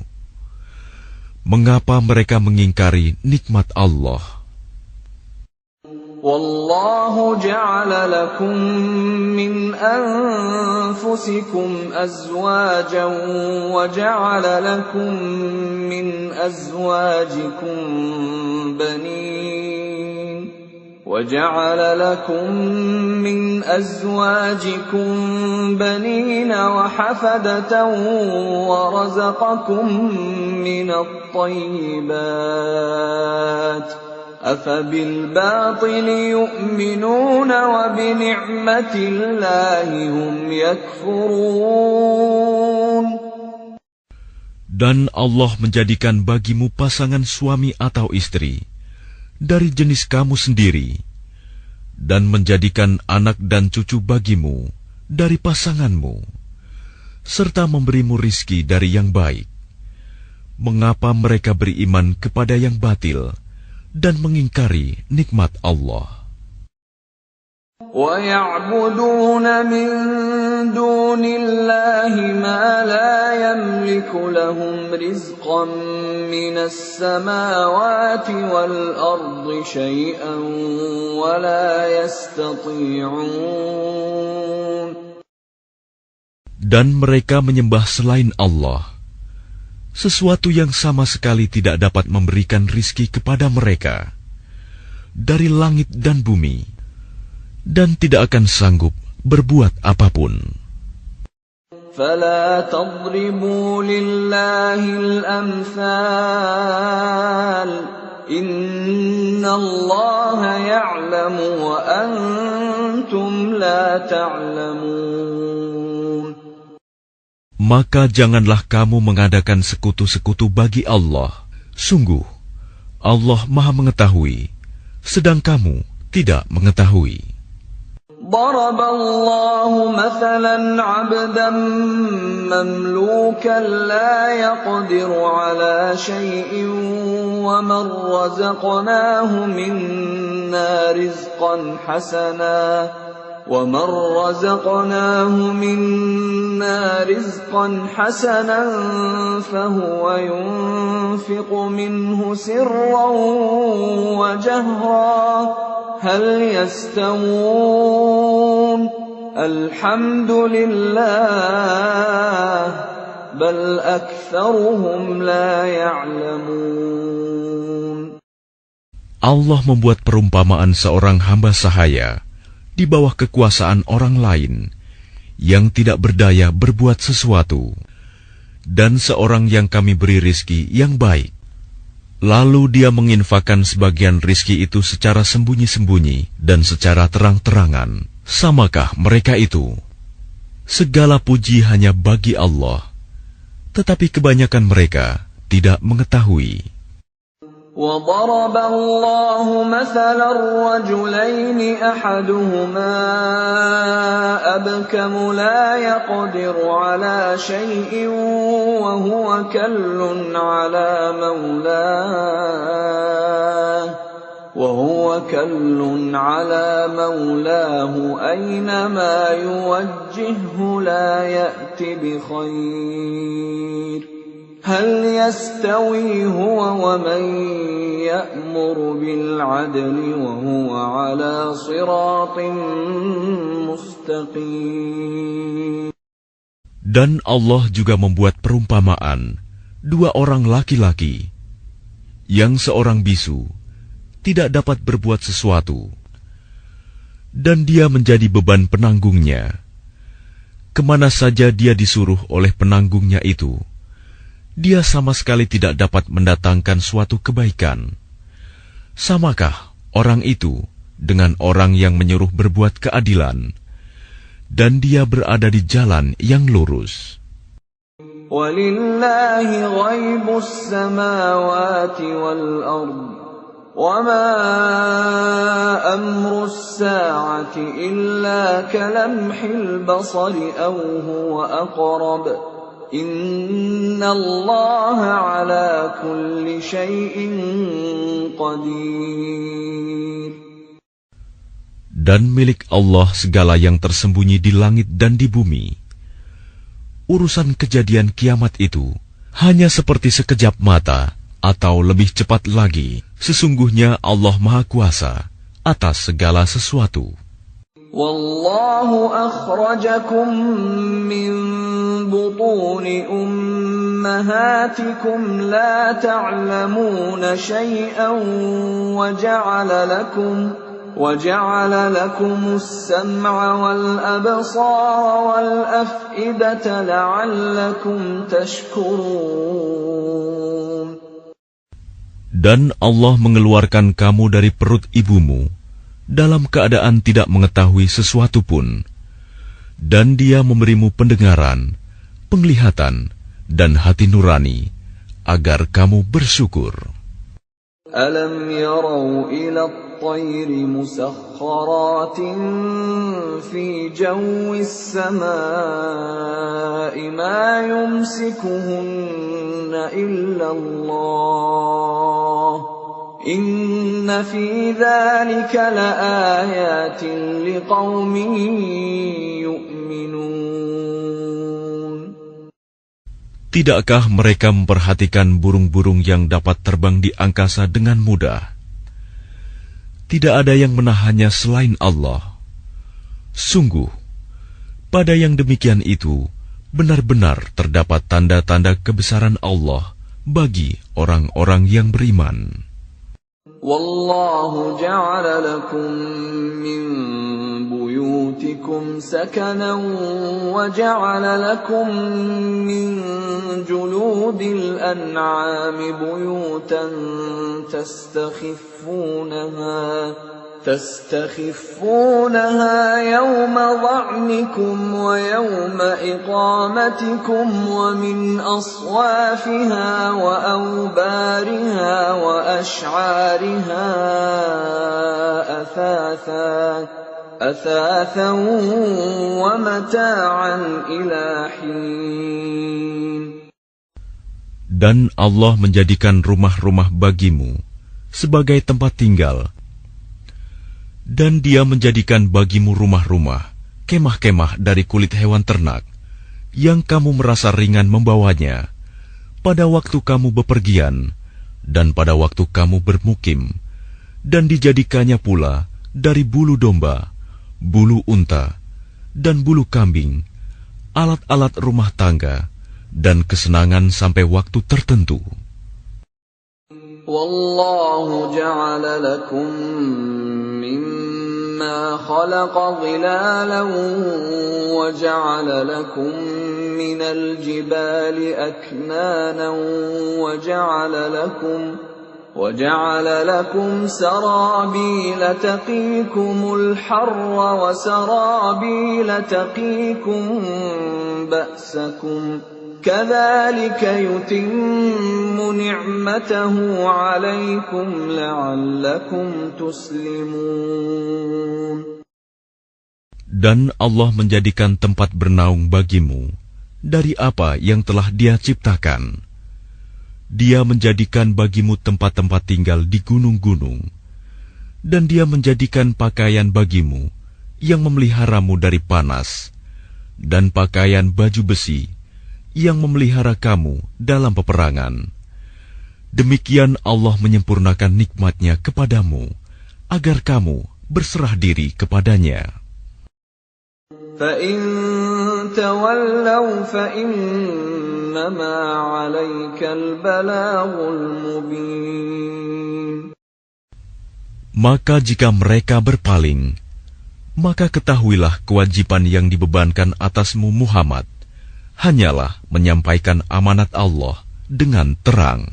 Mengapa mereka mengingkari nikmat Allah? Wallahu ja'ala lakum min anfusikum azwajan wa ja'ala lakum min azwajikum banin وَجَعَلَ لَكُم مِّنْ أَزْوَاجِكُم بَنِينَ وَحَفَدَةً وَرَزَقَكُم مِّنَ الطَّيِّبَاتِ أَفَبِالْبَاطِلِ يُؤْمِنُونَ وَبِنِعْمَةِ اللَّهِ هُمْ يَكْفُرُونَ. Dan Allah menjadikan bagimu pasangan suami atau istri dari jenis kamu sendiri, dan menjadikan anak dan cucu bagimu dari pasanganmu, serta memberimu rizki dari yang baik. Mengapa mereka beriman kepada yang batil dan mengingkari nikmat Allah? وَيَعْبُدُونَ مِن دُونِ اللَّهِ مَا لَا يَمْلِكُ لَهُمْ رِزْقًا مِّنَ السَّمَاوَاتِ وَالْأَرْضِ شَيْئًا وَلَا يَسْتَطِيعُونَ. Dan mereka menyembah selain Allah sesuatu yang sama sekali tidak dapat memberikan rizki kepada mereka dari langit dan bumi, dan tidak akan sanggup berbuat apapun. فَلَا تَضْرِبُوا لِلَّهِ الْأَمْثَالَ إِنَّ اللَّهَ يَعْلَمُ وَأَنْتُمْ لَا تَعْلَمُونَ. Maka janganlah kamu mengadakan sekutu-sekutu bagi Allah. Sungguh, Allah Maha Mengetahui, sedang kamu tidak mengetahui. ضرب الله مثلا عبدا مملوكا لا يقدر على شيء ومن رزقناه منا رزقا حسنا فهو ينفق منه سرا وجهرا هل يستوون الحمد لله بل أكثرهم لا يعلمون. Allah membuat perumpamaan seorang hamba sahaya di bawah kekuasaan orang lain yang tidak berdaya berbuat sesuatu, dan seorang yang kami beri rizki yang baik. Lalu dia menginfakkan sebagian rizki itu secara sembunyi-sembunyi dan secara terang-terangan. Samakah mereka itu? Segala puji hanya bagi Allah, tetapi kebanyakan mereka tidak mengetahui. وَضَرَبَ اللَّهُ مَثَلًا رَّجُلَيْنِ أَحَدُهُمَا أَبْكَمُ لَا يَقْدِرُ عَلَىٰ شَيْءٍ وَهُوَ كَلٌّ عَلَىٰ مَوْلَاهُ أَيْنَمَا يُوَجِّههُّ لَا يَأْتِ بِخَيْرٍ هل يستوي هو ومن يأمر بالعدل وهو على صراط مستقيم. Dan Allah juga membuat perumpamaan dua orang laki-laki yang seorang bisu tidak dapat berbuat sesuatu dan dia menjadi beban penanggungnya. Kemana saja dia disuruh oleh penanggungnya itu, dia sama sekali tidak dapat mendatangkan suatu kebaikan. Samakah orang itu dengan orang yang menyuruh berbuat keadilan, dan dia berada di jalan yang lurus? وَلِلَّهِ غَيْبُ السَّمَاوَاتِ وَالْأَرْضِ وَمَا أَمْرُ السَّاعَةِ إِلَّا كَلَمْحِ الْبَصَرِ أَوْ هُوَ أَقْرَبُ Inna Allah ala kulli syai'in qadir. Dan milik Allah segala yang tersembunyi di langit dan di bumi. Urusan kejadian kiamat itu hanya seperti sekejap mata atau lebih cepat lagi. Sesungguhnya Allah Maha Kuasa atas segala sesuatu. Wallahu akhrajakum min butuni ummahatikum la ta'lamuna shay'an wa ja'ala lakum as-sam'a wal absara wal af'idata la'allakum tashkurun. Dan Allah mengeluarkan kamu dari perut ibumu dalam keadaan tidak mengetahui sesuatu pun, dan Dia memberimu pendengaran, penglihatan, dan hati nurani, agar kamu bersyukur. Alam yarau ila at-tayri musakhkharatin fi jawis samaa'i ma yumsikuhunna illa Allah إِنَّ فِي ذَلِكَ لَآيَاتٍ لِقَوْمٍ يُؤْمِنُونَ. Tidakkah mereka memperhatikan burung-burung yang dapat terbang di angkasa dengan mudah? Tidak ada yang menahannya selain Allah. Sungguh, pada yang demikian itu, benar-benar terdapat tanda-tanda kebesaran Allah bagi orang-orang yang beriman. Wallahu ja'ala lakum min buyutikum sakanan wa ja'ala lakum min juludil an'ami buyutan تستخفونها يوم ظعنكم ويوم إقامتكم ومن أصوافها وأوبارها وأشعارها أثاثا ومتاعا إلى حين. Dan Allah menjadikan rumah-rumah bagimu sebagai tempat tinggal, dan Dia menjadikan bagimu rumah-rumah, kemah-kemah dari kulit hewan ternak, yang kamu merasa ringan membawanya, pada waktu kamu bepergian, dan pada waktu kamu bermukim, dan dijadikannya pula dari bulu domba, bulu unta, dan bulu kambing, alat-alat rumah tangga, dan kesenangan sampai waktu tertentu. Wallahu ja'ala lakum mimma khalaqa dhilalan wa ja'ala lakum minal jibali aknanan wa ja'ala lakum sarabila taqikumul harra wa sarabila taqikum ba'sakum كَذَلِكَ يُتِمُّ نِعْمَتَهُ عَلَيْكُمْ لَعَلَّكُمْ تُسْلِمُونَ. Dan Allah menjadikan tempat bernaung bagimu dari apa yang telah Dia ciptakan. Dia menjadikan bagimu tempat-tempat tinggal di gunung-gunung, dan Dia menjadikan pakaian bagimu yang memeliharamu dari panas, dan pakaian baju besi yang memelihara kamu dalam peperangan. Demikian Allah menyempurnakan nikmat-Nya kepadamu, agar kamu berserah diri kepadanya. فَإِن تَوَلَّوْا فَإِنَّمَا عَلَيْكَ الْبَلَاغُ الْمُبِينُ. Maka jika mereka berpaling, maka ketahuilah kewajiban yang dibebankan atasmu Muhammad hanyalah menyampaikan amanat Allah dengan terang.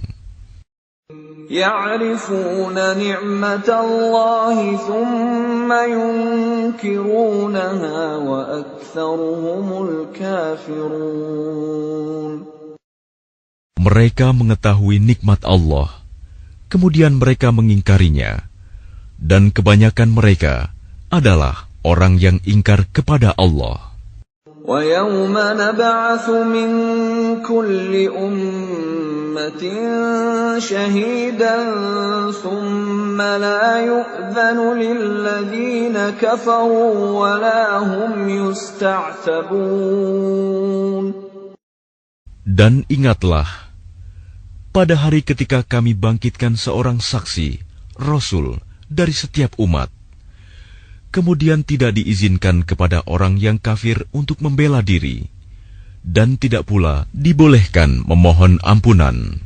Ya'rifuna ni'matallahi thumma yunkirunaha wa aktsaruhumul kafirun. Mereka mengetahui nikmat Allah, kemudian mereka mengingkarinya, dan kebanyakan mereka adalah orang yang ingkar kepada Allah. وَيَوْمَ نَبْعَثُ مِنْ كُلِّ أُمَّةٍ شَهِيدًا ثُمَّ لَا يُؤْذَنُ لِلَّذِينَ كَفَرُوا وَلَا هُمْ يُسْتَعْتَبُونَ. Dan ingatlah, pada hari ketika kami bangkitkan seorang saksi, Rasul, dari setiap umat, kemudian tidak diizinkan kepada orang yang kafir untuk membela diri, dan tidak pula dibolehkan memohon ampunan.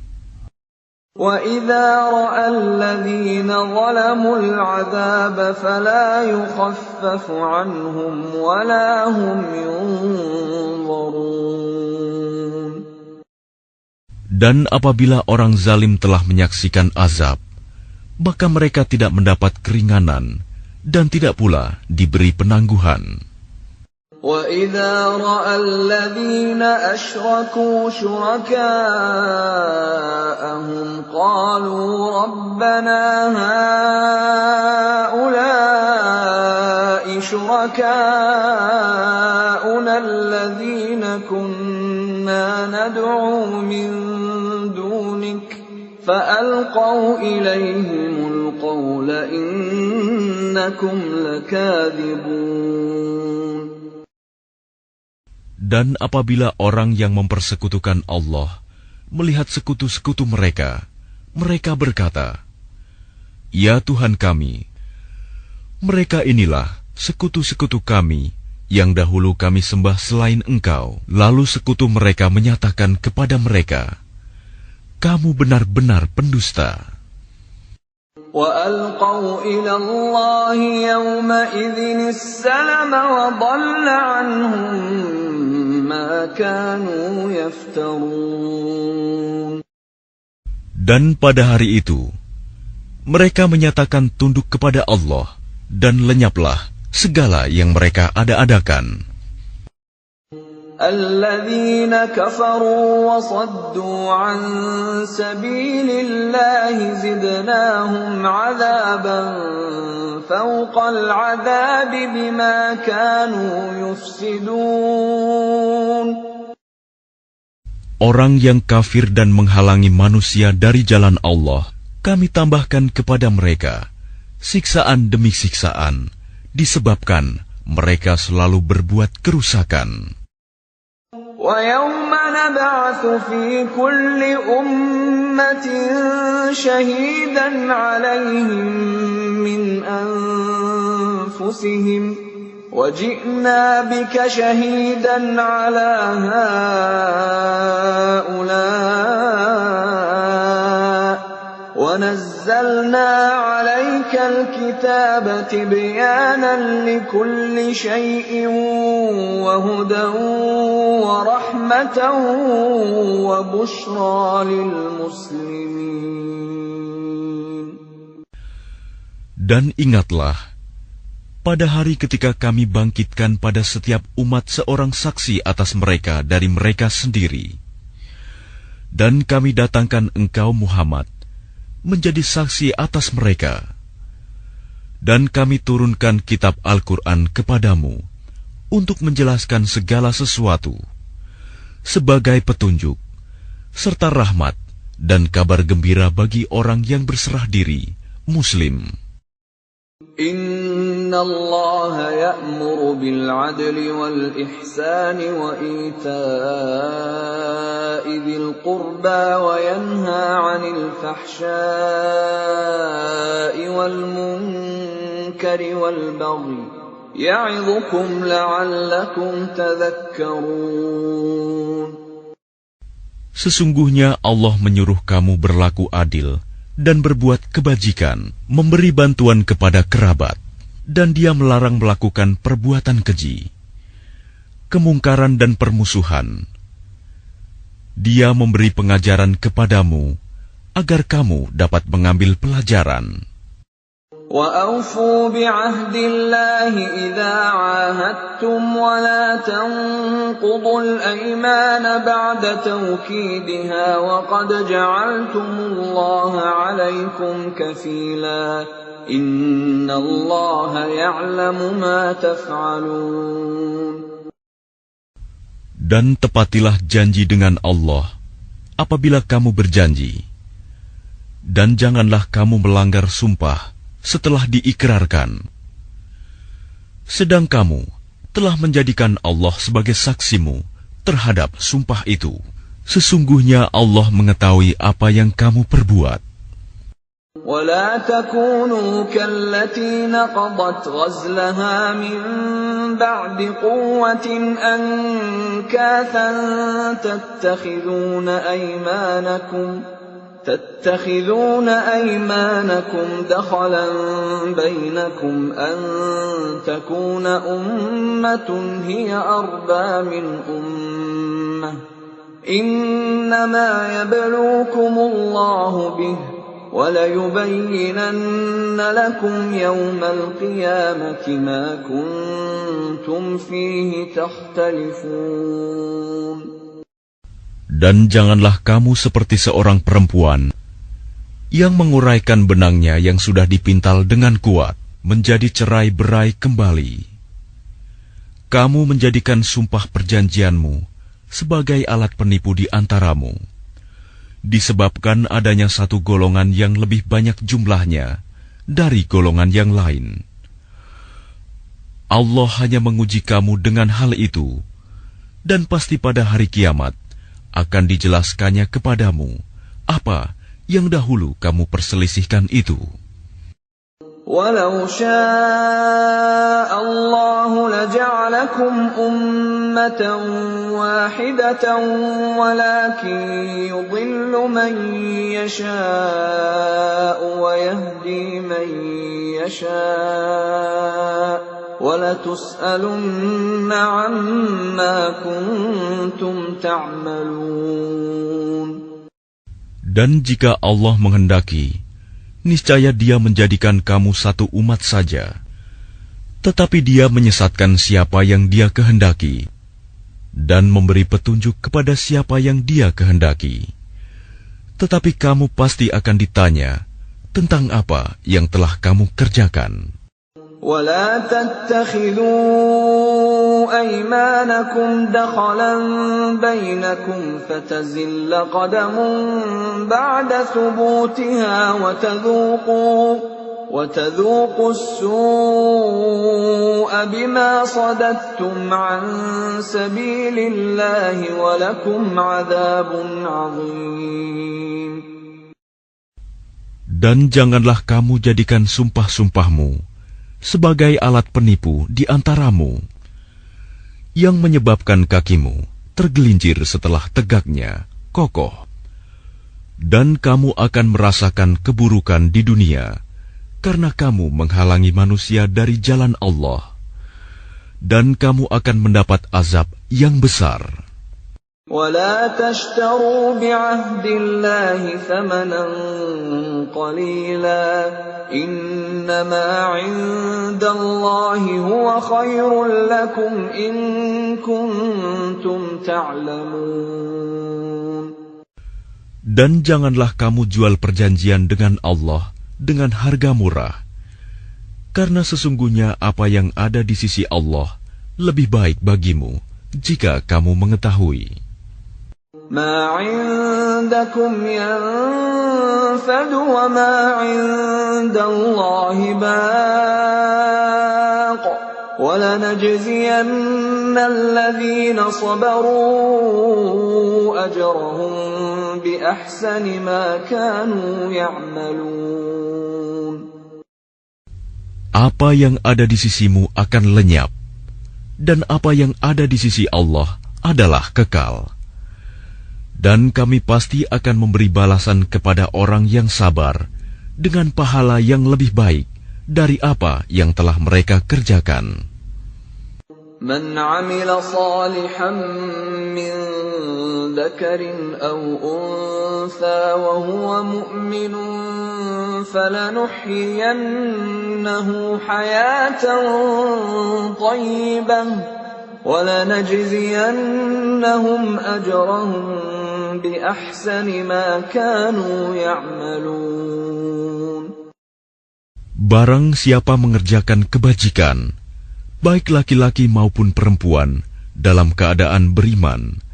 وَإِذَا رَأَى الَّذِينَ ظَلَمُوا الْعَذَابَ فَلَا يُخَفَّفُ عَنْهُمْ وَلَا هُمْ يُنظَرُونَ. Dan apabila orang zalim telah menyaksikan azab, maka mereka tidak mendapat keringanan, dan tidak pula diberi penangguhan. وَإِذَا رَأَى الَّذِينَ أَشْرَكُوا شُرَكَاءَهُمْ قَالُوا رَبَّنَا هَؤُلَاءِ شُرَكَاؤُنَا الَّذِينَ كُنَّا نَدْعُو مِن دُونِكَ فألقوا إليهم القول إنكم لكاذبون. Dan apabila orang yang mempersekutukan Allah melihat sekutu-sekutu mereka, mereka berkata, "Ya Tuhan kami, mereka inilah sekutu-sekutu kami yang dahulu kami sembah selain Engkau." Lalu sekutu mereka menyatakan kepada mereka, "Kamu benar-benar pendusta." وَأَلْقَوْا إِلَى اللَّهِ يَوْمَئِذٍ السَّلَمَ وَضَلَّ عَنْهُمْ مَا كَانُوا يَفْتَرُونَ. Dan pada hari itu, mereka menyatakan tunduk kepada Allah dan lenyaplah segala yang mereka ada-adakan. الذين كفروا وصدوا عن سبيل الله زدناهم عذابا فوق العذاب بما كانوا يفسدون. Orang yang kafir dan menghalangi manusia dari jalan Allah, kami tambahkan kepada mereka siksaan demi siksaan, disebabkan mereka selalu berbuat kerusakan. وَيَوْمَ نَبْعَثُ فِي كُلِّ أُمَّةٍ شَهِيدًا عَلَيْهِمْ مِنْ أَنْفُسِهِمْ وَجِئْنَا بِكَ شَهِيدًا عَلَى هَؤُلَاءِ وَنَزَّلْنَا عَلَيْكَ الْكِتَابَ تِبْيَانًا لِكُلِّ شَيْءٍ وَهُدًى وَرَحْمَةً وَبُشْرَى لِلْمُسْلِمِينَ. Dan ingatlah, pada hari ketika kami bangkitkan pada setiap umat seorang saksi atas mereka dari mereka sendiri. Dan kami datangkan engkau Muhammad menjadi saksi atas mereka. Dan kami turunkan kitab Al-Quran kepadamu untuk menjelaskan segala sesuatu sebagai petunjuk, serta rahmat dan kabar gembira bagi orang yang berserah diri, Muslim. Inna Allah ya'muru bil 'adli wal ihsani wa ita'i dzil qurba wa yanha 'anil fahsya'i wal munkari wal baghi ya'idhukum la'allakum tadhakkarun. Sesungguhnya Allah menyuruh kamu berlaku adil dan berbuat kebajikan, memberi bantuan kepada kerabat, dan Dia melarang melakukan perbuatan keji, kemungkaran dan permusuhan. Dia memberi pengajaran kepadamu agar kamu dapat mengambil pelajaran. وَأَوْفُوا بِعَهْدِ اللَّهِ إِذَا عَاهَدتُّمْ وَلَا تَنقُضُوا الْأَيْمَانَ بَعْدَ تَوْكِيدِهَا وَقَدْ جَعَلْتُمُ اللَّهَ عَلَيْكُمْ كَفِيلًا إِنَّ اللَّهَ يَعْلَمُ مَا تَفْعَلُونَ. Dan tepatilah janji dengan Allah apabila kamu berjanji, dan janganlah kamu melanggar sumpah setelah diikrarkan. Sedang kamu telah menjadikan Allah sebagai saksimu terhadap sumpah itu. Sesungguhnya Allah mengetahui apa yang kamu perbuat. وَلَا تَكُونُوا كَالَّتِي نَقَضَتْ غَزْلَهَا مِنْ بَعْدِ قُوَّةٍ أَنْكَاثًا تتخذون أيمانكم دخلا بينكم أن تكون أمة هي أربى من أمة إنما يبلوكم الله به وَلَيُبَيِّنَنَّ لَكُمْ يَوْمَ الْقِيَامَةِ مَا كُنْتُمْ فِيهِ تَخْتَلِفُونَ. Dan janganlah kamu seperti seorang perempuan yang menguraikan benangnya yang sudah dipintal dengan kuat menjadi cerai-berai kembali. Kamu menjadikan sumpah perjanjianmu sebagai alat penipu di antaramu, disebabkan adanya satu golongan yang lebih banyak jumlahnya dari golongan yang lain. Allah hanya menguji kamu dengan hal itu, dan pasti pada hari kiamat akan dijelaskannya kepadamu apa yang dahulu kamu perselisihkan itu. وَلَوْ شَاءَ اللَّهُ لَجَعَلَكُمْ أُمَّةً وَاحِدَةً وَلَكِنْ يُضِلُّ مَنْ يَشَاءُ وَيَهْدِي مَنْ يَشَاءُ وَلَتُسْأَلُنَّ عَمَّا كُنْتُمْ تَعْمَلُونَ. Dan jika Allah menghendaki, niscaya Dia menjadikan kamu satu umat saja. Tetapi Dia menyesatkan siapa yang Dia kehendaki, dan memberi petunjuk kepada siapa yang Dia kehendaki. Tetapi kamu pasti akan ditanya tentang apa yang telah kamu kerjakan. وَلَا تَتَّخِذُوا أَيْمَانَكُمْ دَخَلًا بَيْنَكُمْ فَتَزِلَّ قَدَمٌ بَعْدَ ثُبُوتِهَا وَتَذُوقُوا السُّوءَ بِمَا صَدَدتُّمْ عَن سَبِيلِ اللَّهِ وَلَكُمْ عَذَابٌ عَظِيمٌ. Dan janganlah kamu jadikan sumpah-sumpahmu sebagai alat penipu di antaramu, yang menyebabkan kakimu tergelincir setelah tegaknya kokoh. Dan kamu akan merasakan keburukan di dunia, karena kamu menghalangi manusia dari jalan Allah. Dan kamu akan mendapat azab yang besar. وَلَا تَشْتَرُوا بِعَهْدِ اللَّهِ ثَمَنًا قَلِيلًا إِنَّمَا عِندَ اللَّهِ هُوَ خَيْرٌ لَكُمْ إِن كُنتُمْ تَعْلَمُونَ. Dan janganlah kamu jual perjanjian dengan Allah dengan harga murah, karena sesungguhnya apa yang ada di sisi Allah lebih baik bagimu jika kamu mengetahui. مَا عِندَكُمْ يَنفَدُ وَمَا عِندَ اللَّهِ بَاقٍ وَلَنَجْزِيَنَّ الَّذِينَ صَبَرُوا أَجْرَهُم بِأَحْسَنِ مَا كَانُوا يَعْمَلُونَ. Apa yang ada di sisimu akan lenyap, dan apa yang ada di sisi Allah adalah kekal. Dan kami pasti akan memberi balasan kepada orang yang sabar dengan pahala yang lebih baik dari apa yang telah mereka kerjakan. مَنْ عَمِلَ صَالِحًا مِّن ذَكَرٍ أَوْ أُنثَىٰ وَهُوَ مُؤْمِنٌ فَلَنُحْيِيَنَّهُ حَيَاةً طَيِّبَةً وَلَنَجْزِيَنَّهُمْ أَجْرَهُم بِأَحْسَنِ مَا كَانُوا يَعْمَلُونَ. Barang siapa mengerjakan kebajikan, baik laki-laki maupun perempuan, dalam keadaan beriman,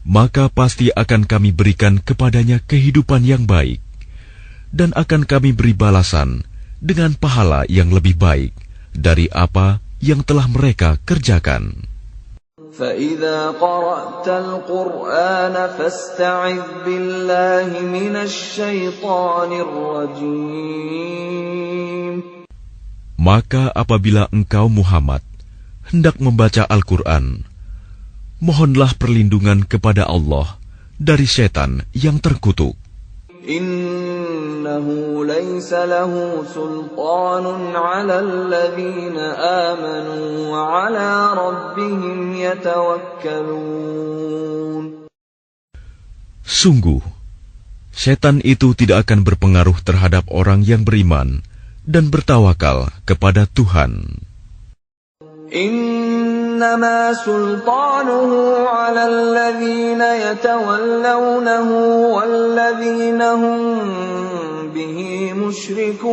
maka pasti akan kami berikan kepadanya kehidupan yang baik, dan akan kami beri balasan dengan pahala yang lebih baik dari apa yang telah mereka kerjakan. فَإِذَا قَرَأْتَ الْقُرْآنَ فَاسْتَعِذْ بِاللَّهِ مِنَ الشَّيْطَانِ الرَّجِيمِ. Maka apabila engkau Muhammad hendak membaca Al-Quran, mohonlah perlindungan kepada Allah dari setan yang terkutuk. Innahu laysa lahu sultanun 'ala alladhina amanu wa 'ala rabbihim yatawakkalun. Sungguh, setan itu tidak akan berpengaruh terhadap orang yang beriman dan bertawakal kepada Tuhan. Innama sultanuhu 'ala alladhina yatawallawnahu walladhina hum bihi musyrikun.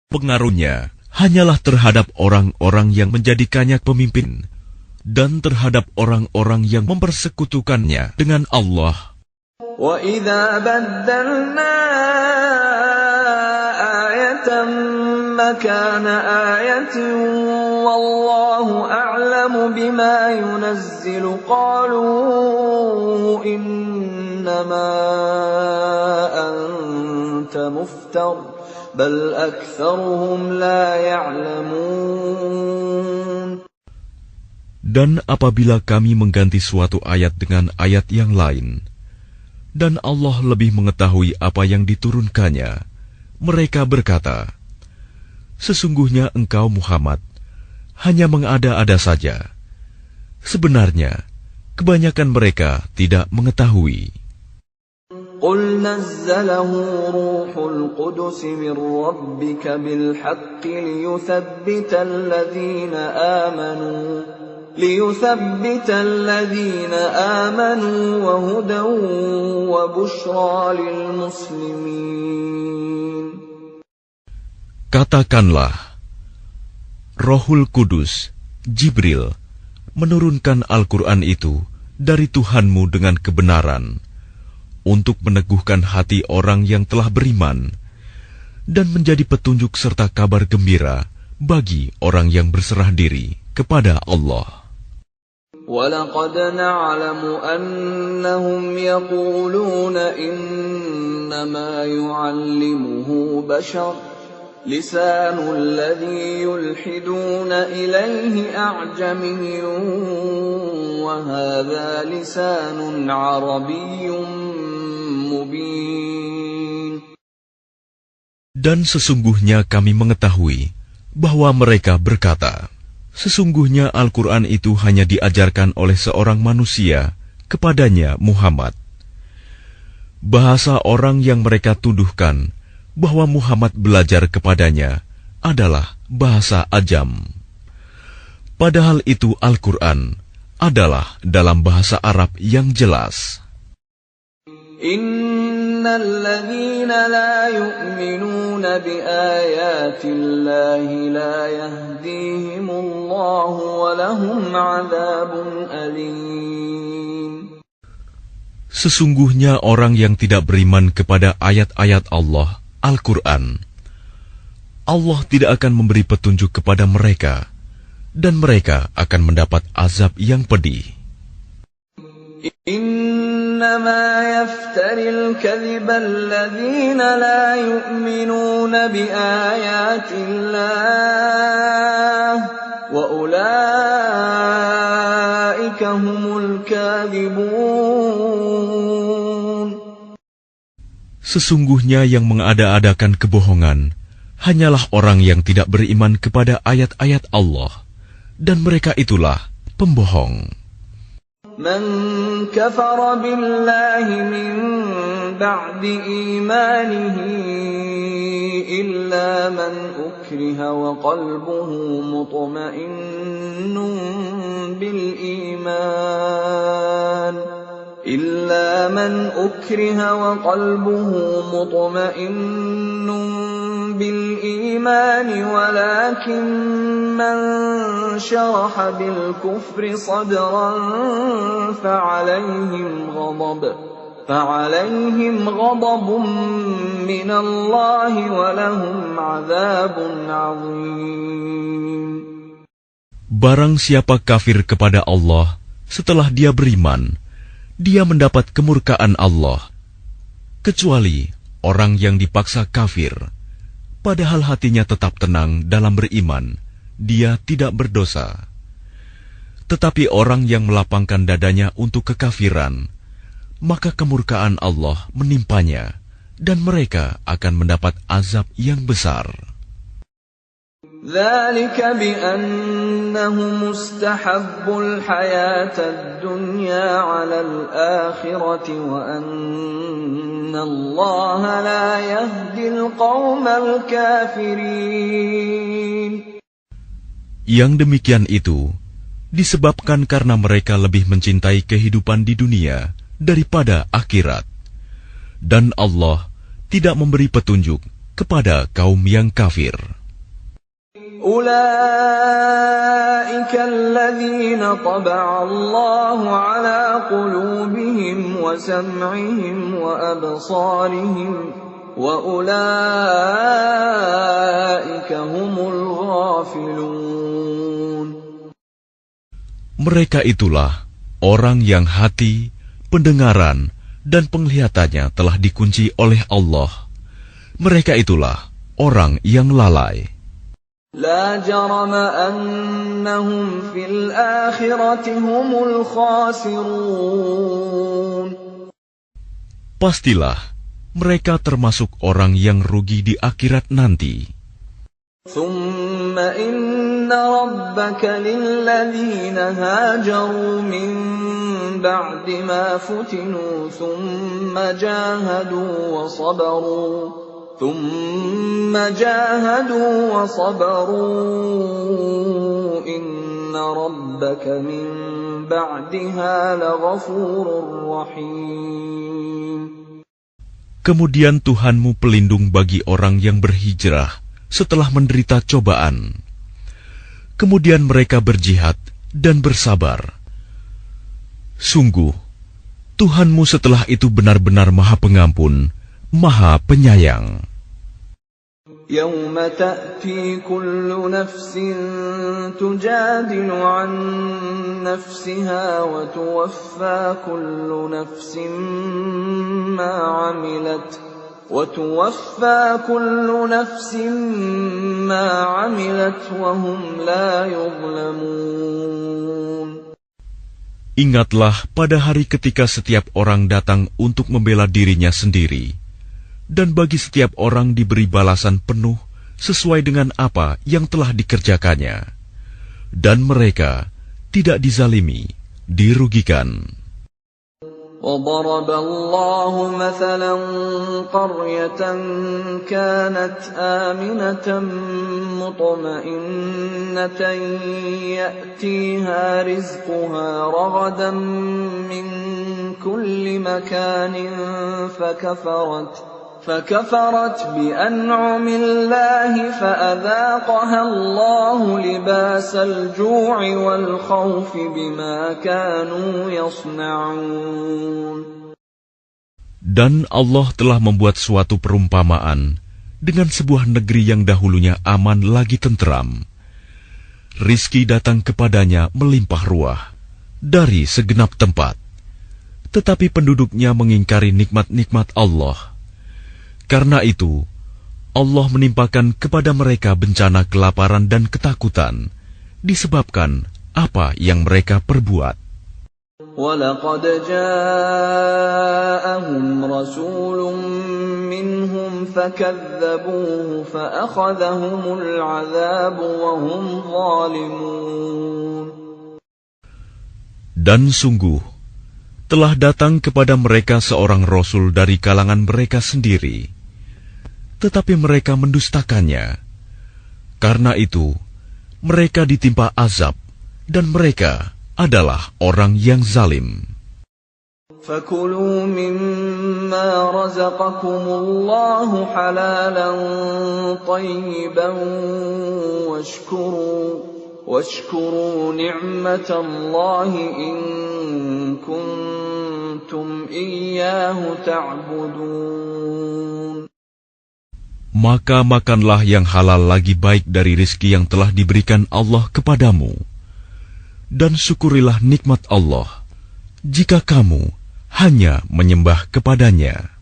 Pengaruhnya hanyalah terhadap orang-orang yang menjadikannya pemimpin dan terhadap orang-orang yang mempersekutukannya dengan Allah. وَإِذَا بَدَّلْنَا آيَةً مَكَانَ آيَةٍ وَاللَّهُ أَعْلَمُ بِمَا يُنَزِّلُ قَالُوا إِنَّمَا أَنْتَ مُفْتَرٍ بَلْ أَكْثَرُهُمْ لَا يَعْلَمُونَ. Dan apabila kami mengganti suatu ayat dengan ayat yang lain, dan Allah lebih mengetahui apa yang diturunkannya, mereka berkata, sesungguhnya engkau Muhammad hanya mengada-ada saja. Sebenarnya, kebanyakan mereka tidak mengetahui. قُلْ نَزَّلَهُ رُوحُ الْقُدُسِ مِنْ رَبِّكَ بِالْحَقِّ لِيُثَبِّتَ الَّذِينَ آمَنُوا وَهُدًى وَبُشْرَى لِلْمُسْلِمِينَ. Katakanlah, Rohul Kudus, Jibril, menurunkan Al-Quran itu dari Tuhanmu dengan kebenaran, untuk meneguhkan hati orang yang telah beriman, dan menjadi petunjuk serta kabar gembira bagi orang yang berserah diri kepada Allah. وَلَقَدْ نَعْلَمُ أَنَّهُمْ يَقُولُونَ إِنَّمَا يُعَلِّمُهُ بَشَرٌ لِسَانُ الَّذِي يُلْحِدُونَ إِلَيْهِ أَعْجَمِيٌّ وَهَذَا لِسَانٌ عَرَبِيٌّ مُبِينٌ. Dan sesungguhnya kami mengetahui bahwa mereka berkata, sesungguhnya Al-Quran itu hanya diajarkan oleh seorang manusia kepadanya Muhammad. Bahasa orang yang mereka tuduhkan bahwa Muhammad belajar kepadanya adalah bahasa Ajam. Padahal itu Al-Quran adalah dalam bahasa Arab yang jelas. Innalladzina la yu'minuna biayatillahi la yahdihimullahu wa lahum 'adzabun alim. Sesungguhnya orang yang tidak beriman kepada ayat-ayat Allah, Al-Quran, Allah tidak akan memberi petunjuk kepada mereka, dan mereka akan mendapat azab yang pedih. إنما يفتري الكذب الذين لا يؤمنون بآيات الله وأولئك هم الكاذبون. Sesungguhnya yang mengada-adakan kebohongan hanyalah orang yang tidak beriman kepada ayat-ayat Allah, dan mereka itulah pembohong. من كفر بالله من بعد إيمانه إلا من أكره وقلبه مطمئن بالإيمان ولكن من شرح بالكفر صدرا فعليهم غضب من الله ولهم عذاب عظيم. Barang siapa kafir kepada Allah setelah dia beriman, dia mendapat kemurkaan Allah, kecuali orang yang dipaksa kafir, padahal hatinya tetap tenang dalam beriman, dia tidak berdosa. Tetapi orang yang melapangkan dadanya untuk kekafiran, maka kemurkaan Allah menimpanya, dan mereka akan mendapat azab yang besar. ذلك بأنهم استحبوا الحياة الدنيا على الآخرة وأن الله لا يهدي القوم الكافرين. Yang demikian itu disebabkan karena mereka lebih mencintai kehidupan di dunia daripada akhirat, dan Allah tidak memberi petunjuk kepada kaum yang kafir. أولئك الذين طبع الله على قلوبهم قلوبهم وسمعهم وأبصارهم وأولئك هم الغافلون. Mereka itulah orang yang hati, pendengaran, dan penglihatannya telah dikunci oleh Allah. Mereka itulah orang yang lalai. لا جرم أنهم في الآخرة هم الخاسرون. Pastilah mereka termasuk orang yang rugi di akhirat nanti. ثم إن ربك للذين هاجروا من بعد ما فتنوا ثم جاهدوا وصبروا إن ربك من بعدها لغفور رحيم. Kemudian Tuhanmu pelindung bagi orang yang berhijrah setelah menderita cobaan. Kemudian mereka berjihad dan bersabar. Sungguh, Tuhanmu setelah itu benar-benar Maha Pengampun, Maha Penyayang. يوم تأتي كل نفس تجادل عن نفسها وتوفى كل نفس ما عملت وهم لا يظلمون. Ingatlah pada hari ketika setiap orang datang untuk membela dirinya sendiri, dan bagi setiap orang diberi balasan penuh sesuai dengan apa yang telah dikerjakannya, dan mereka tidak dizalimi, dirugikan. وضرب الله مثلا قرية كانت آمنة مطمئنة يأتيها رزقها رغدا من كل مكان فكفرت بأنعم الله فأذاقها الله لباس الجوع والخوف بما كانوا يصنعون. Dan Allah telah membuat suatu perumpamaan dengan sebuah negeri yang dahulunya aman lagi tenteram. Rizki datang kepadanya melimpah ruah dari segenap tempat, tetapi penduduknya mengingkari nikmat-nikmat Allah. Karena itu, Allah menimpakan kepada mereka bencana kelaparan dan ketakutan, disebabkan apa yang mereka perbuat. وَلَقَدْ جَاءَهُمْ رَسُولٌ مِّنْهُمْ فَكَذَّبُوهُ فَأَخَذَهُمُ الْعَذَابُ وَهُمْ ظَالِمُونَ. Dan sungguh, telah datang kepada mereka seorang Rasul dari kalangan mereka sendiri, tetapi mereka mendustakannya. Karena itu, mereka ditimpa azab, dan mereka adalah orang yang zalim. فَكُلُوا مِمَّا رَزَقَكُمُ اللَّهُ حَلَالًا طَيِّبًا وَاشْكُرُوا نِعْمَةَ اللَّهِ إِن كُنتُمْ إِيَّاهُ تَعْبُدُونَ. Maka makanlah yang halal lagi baik dari rizki yang telah diberikan Allah kepadamu, dan syukurilah nikmat Allah jika kamu hanya menyembah kepadanya.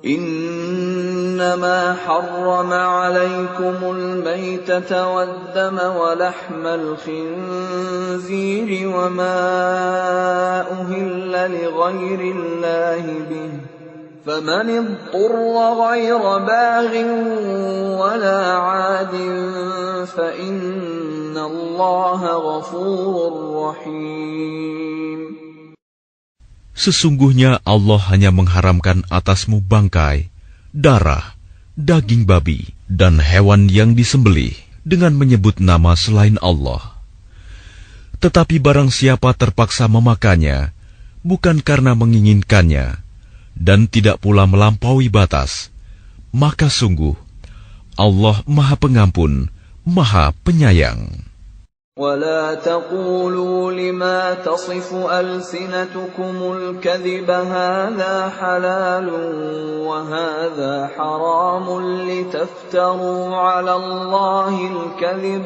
إنما حرم عليكم الميتة والدم ولحم الخنزير وما أهل لغير الله به فمن اضطر غير باغ ولا عاد فإن الله غفور رحيم. Sesungguhnya Allah hanya mengharamkan atasmu bangkai, darah, daging babi, dan hewan yang disembelih dengan menyebut nama selain Allah. Tetapi barang siapa terpaksa memakannya, bukan karena menginginkannya, dan tidak pula melampaui batas, maka sungguh Allah Maha Pengampun, Maha Penyayang. ولا تقولوا لما تصف ألسنتكم الكذب هذا حلال وهذا حرام لتفتروا على الله الكذب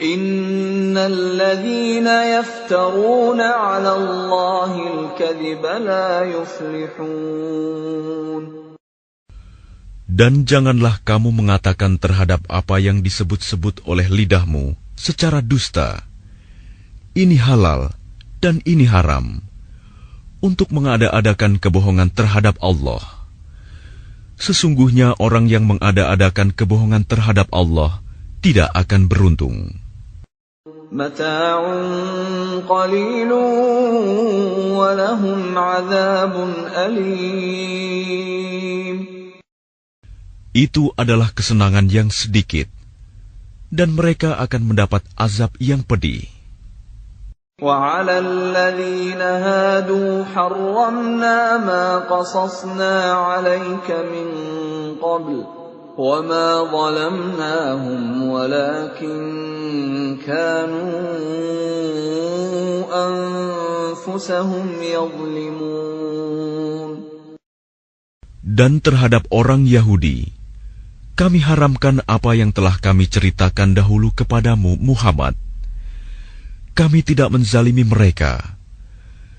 إن الذين يفترون على الله الكذب لا يفلحون. Dan janganlah kamu mengatakan terhadap apa yang disebut-sebut oleh lidahmu secara dusta, ini halal dan ini haram, untuk mengada-adakan kebohongan terhadap Allah. Sesungguhnya orang yang mengada-adakan kebohongan terhadap Allah tidak akan beruntung. Mata'un qalilun wa lahum 'adzabun alim. Itu adalah kesenangan yang sedikit, dan mereka akan mendapat azab yang pedih. وَعَلَى الَّذِينَ هَادُوا حَرَّمْنَا مَا قَصَصْنَا عَلَيْكَ مِنْ قَبْلُ وَمَا ظَلَمْنَاهُمْ وَلَكِنْ كَانُوا أَنفُسَهُمْ يَظْلِمُونَ. Dan terhadap orang Yahudi, kami haramkan apa yang telah kami ceritakan dahulu kepadamu, Muhammad. Kami tidak menzalimi mereka.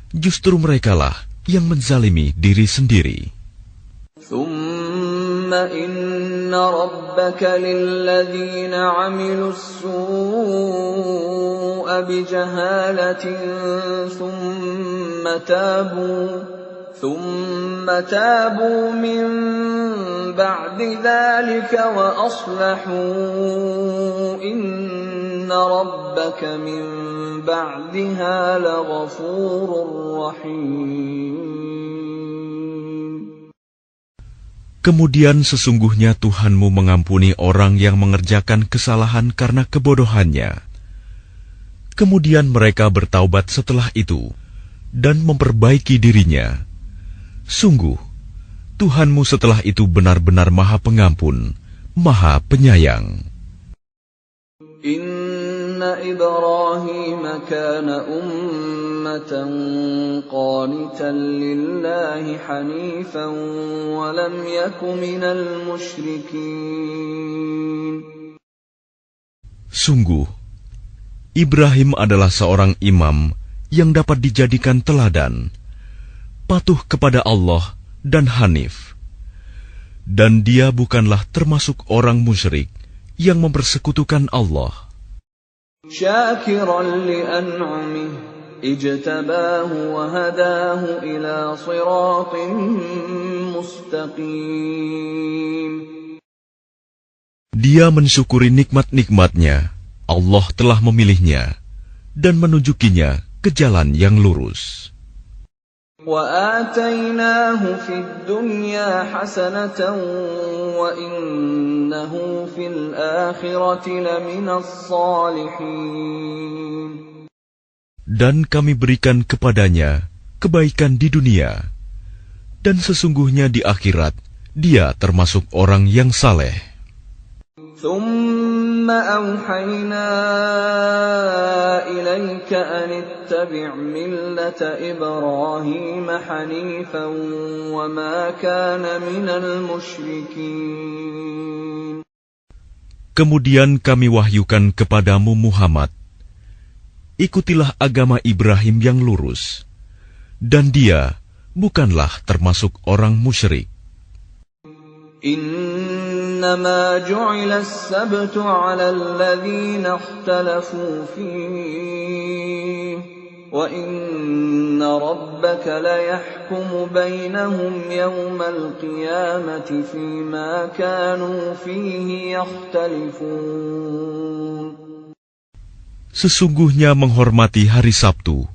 Justru merekalah yang menzalimi diri sendiri. ثُمَّ إِنَّ رَبَّكَ لِلَّذِينَ عَمِلُوا السُّوءَ بِجَهَالَةٍ ثُمَّ تَابُوا مِنْ بَعْدِ ذَلِكَ وَأَصْلَحُوا إِنَّ رَبَّكَ مِنْ بَعْدِهَا لَغَفُورٌ رَحِيمٌ. Kemudian sesungguhnya Tuhanmu mengampuni orang yang mengerjakan kesalahan karena kebodohannya. Kemudian mereka bertaubat setelah itu dan memperbaiki dirinya. Sungguh, Tuhanmu setelah itu benar-benar Maha Pengampun, Maha Penyayang. Inna Ibrahim kana ummatan qanitan lillahi hanifan wa lam yaku minal musyrikin. Sungguh, Ibrahim adalah seorang imam yang dapat dijadikan teladan, patuh kepada Allah dan hanif. Dan dia bukanlah termasuk orang musyrik yang mempersekutukan Allah. Syakiran li'an'amih ijtabahu wa hadahu ila siratin mustaqim. Dia mensyukuri nikmat-nikmatnya. Allah telah memilihnya dan menunjukinya ke jalan yang lurus. وَآتَيْنَاهُ فِي الدُّنْيَا حَسَنَةً وَإِنَّهُ فِي الْآخِرَةِ لَمِنَ الصَّالِحِينَ. Dan kami berikan kepadanya kebaikan di dunia, dan sesungguhnya di akhirat dia termasuk orang yang saleh. ثُمَّ أَوْحَيْنَا إِلَيْكَ أَنِ اتَّبِعْ مِلَّةَ إِبْرَاهِيمَ حَنِيفًا وَمَا كَانَ مِنَ الْمُشْرِكِينَ. Kemudian kami wahyukan kepadamu Muhammad, ikutilah agama Ibrahim yang lurus, dan dia bukanlah termasuk orang musyrik. إنما جعل السبت على الذين اختلفوا فيه وإن ربك ليحكم بينهم يوم القيامة فيما كانوا فيه يختلفون. Sesungguhnya menghormati hari Sabtu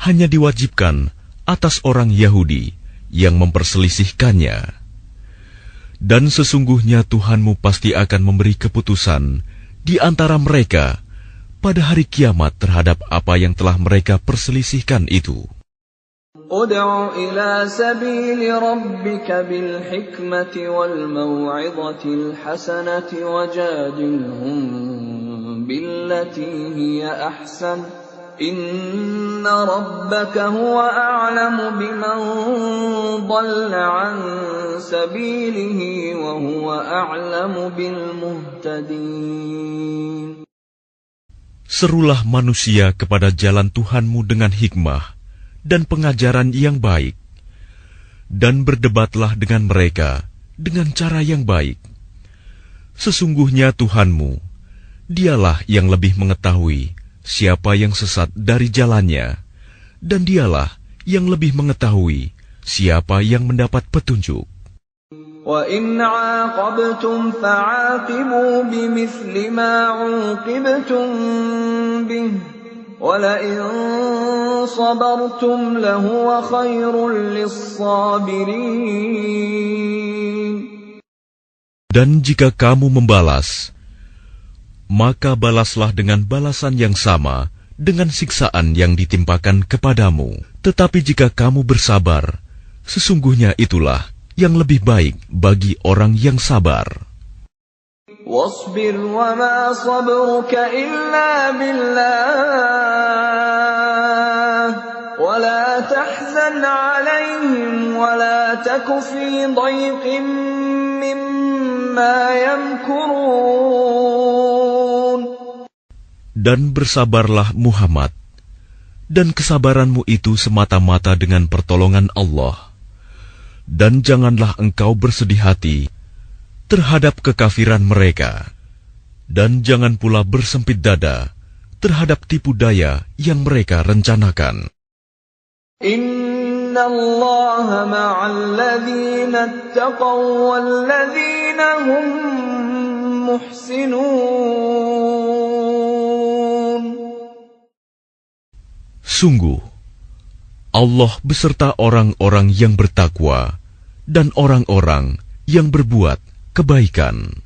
hanya diwajibkan atas orang Yahudi yang memperselisihkannya. Dan sesungguhnya Tuhanmu pasti akan memberi keputusan di antara mereka pada hari kiamat terhadap apa yang telah mereka perselisihkan itu. Ud'u ila sabili rabbika bil hikmati wal maw'izatil hasanati wajadilhum بالتي هي أحسن إن ربك هو أعلم بمن ضل عن سبيله وهو أعلم بالمهتدين. Serulah manusia kepada jalan Tuhanmu dengan hikmah dan pengajaran yang baik, dan berdebatlah dengan mereka dengan cara yang baik. Sesungguhnya Tuhanmu, Dialah yang lebih mengetahui siapa yang sesat dari jalannya, dan Dialah yang lebih mengetahui siapa yang mendapat petunjuk. وَإِنْ عَاقَبْتُمْ فَعَاقِبُوا بِمِثْلِ مَا عُوقِبْتُمْ بِهِ وَلَئِنْ صَبَرْتُمْ لَهُوَ خَيْرٌ لِلصَّابِرِينَ. Dan jika kamu membalas, maka balaslah dengan balasan yang sama dengan siksaan yang ditimpakan kepadamu. Tetapi jika kamu bersabar, sesungguhnya itulah yang lebih baik bagi orang yang sabar. وَاصْبِرْ وَمَا صَبْرُكَ إِلَّا بِاللَّهِ وَلَا تَحْزَنْ عَلَيْهِمْ وَلَا تَكُ فِي ضَيْقٍ مِّمَّا يَمْكُرُونَ. Dan bersabarlah Muhammad, dan kesabaranmu itu semata-mata dengan pertolongan Allah. Dan janganlah engkau bersedih hati terhadap kekafiran mereka, dan jangan pula bersempit dada terhadap tipu daya yang mereka rencanakan. Inna Allaha ma'al ladzina ittaqaw wal ladzina hum muhsinun. Sungguh, Allah beserta orang-orang yang bertakwa dan orang-orang yang berbuat kebaikan.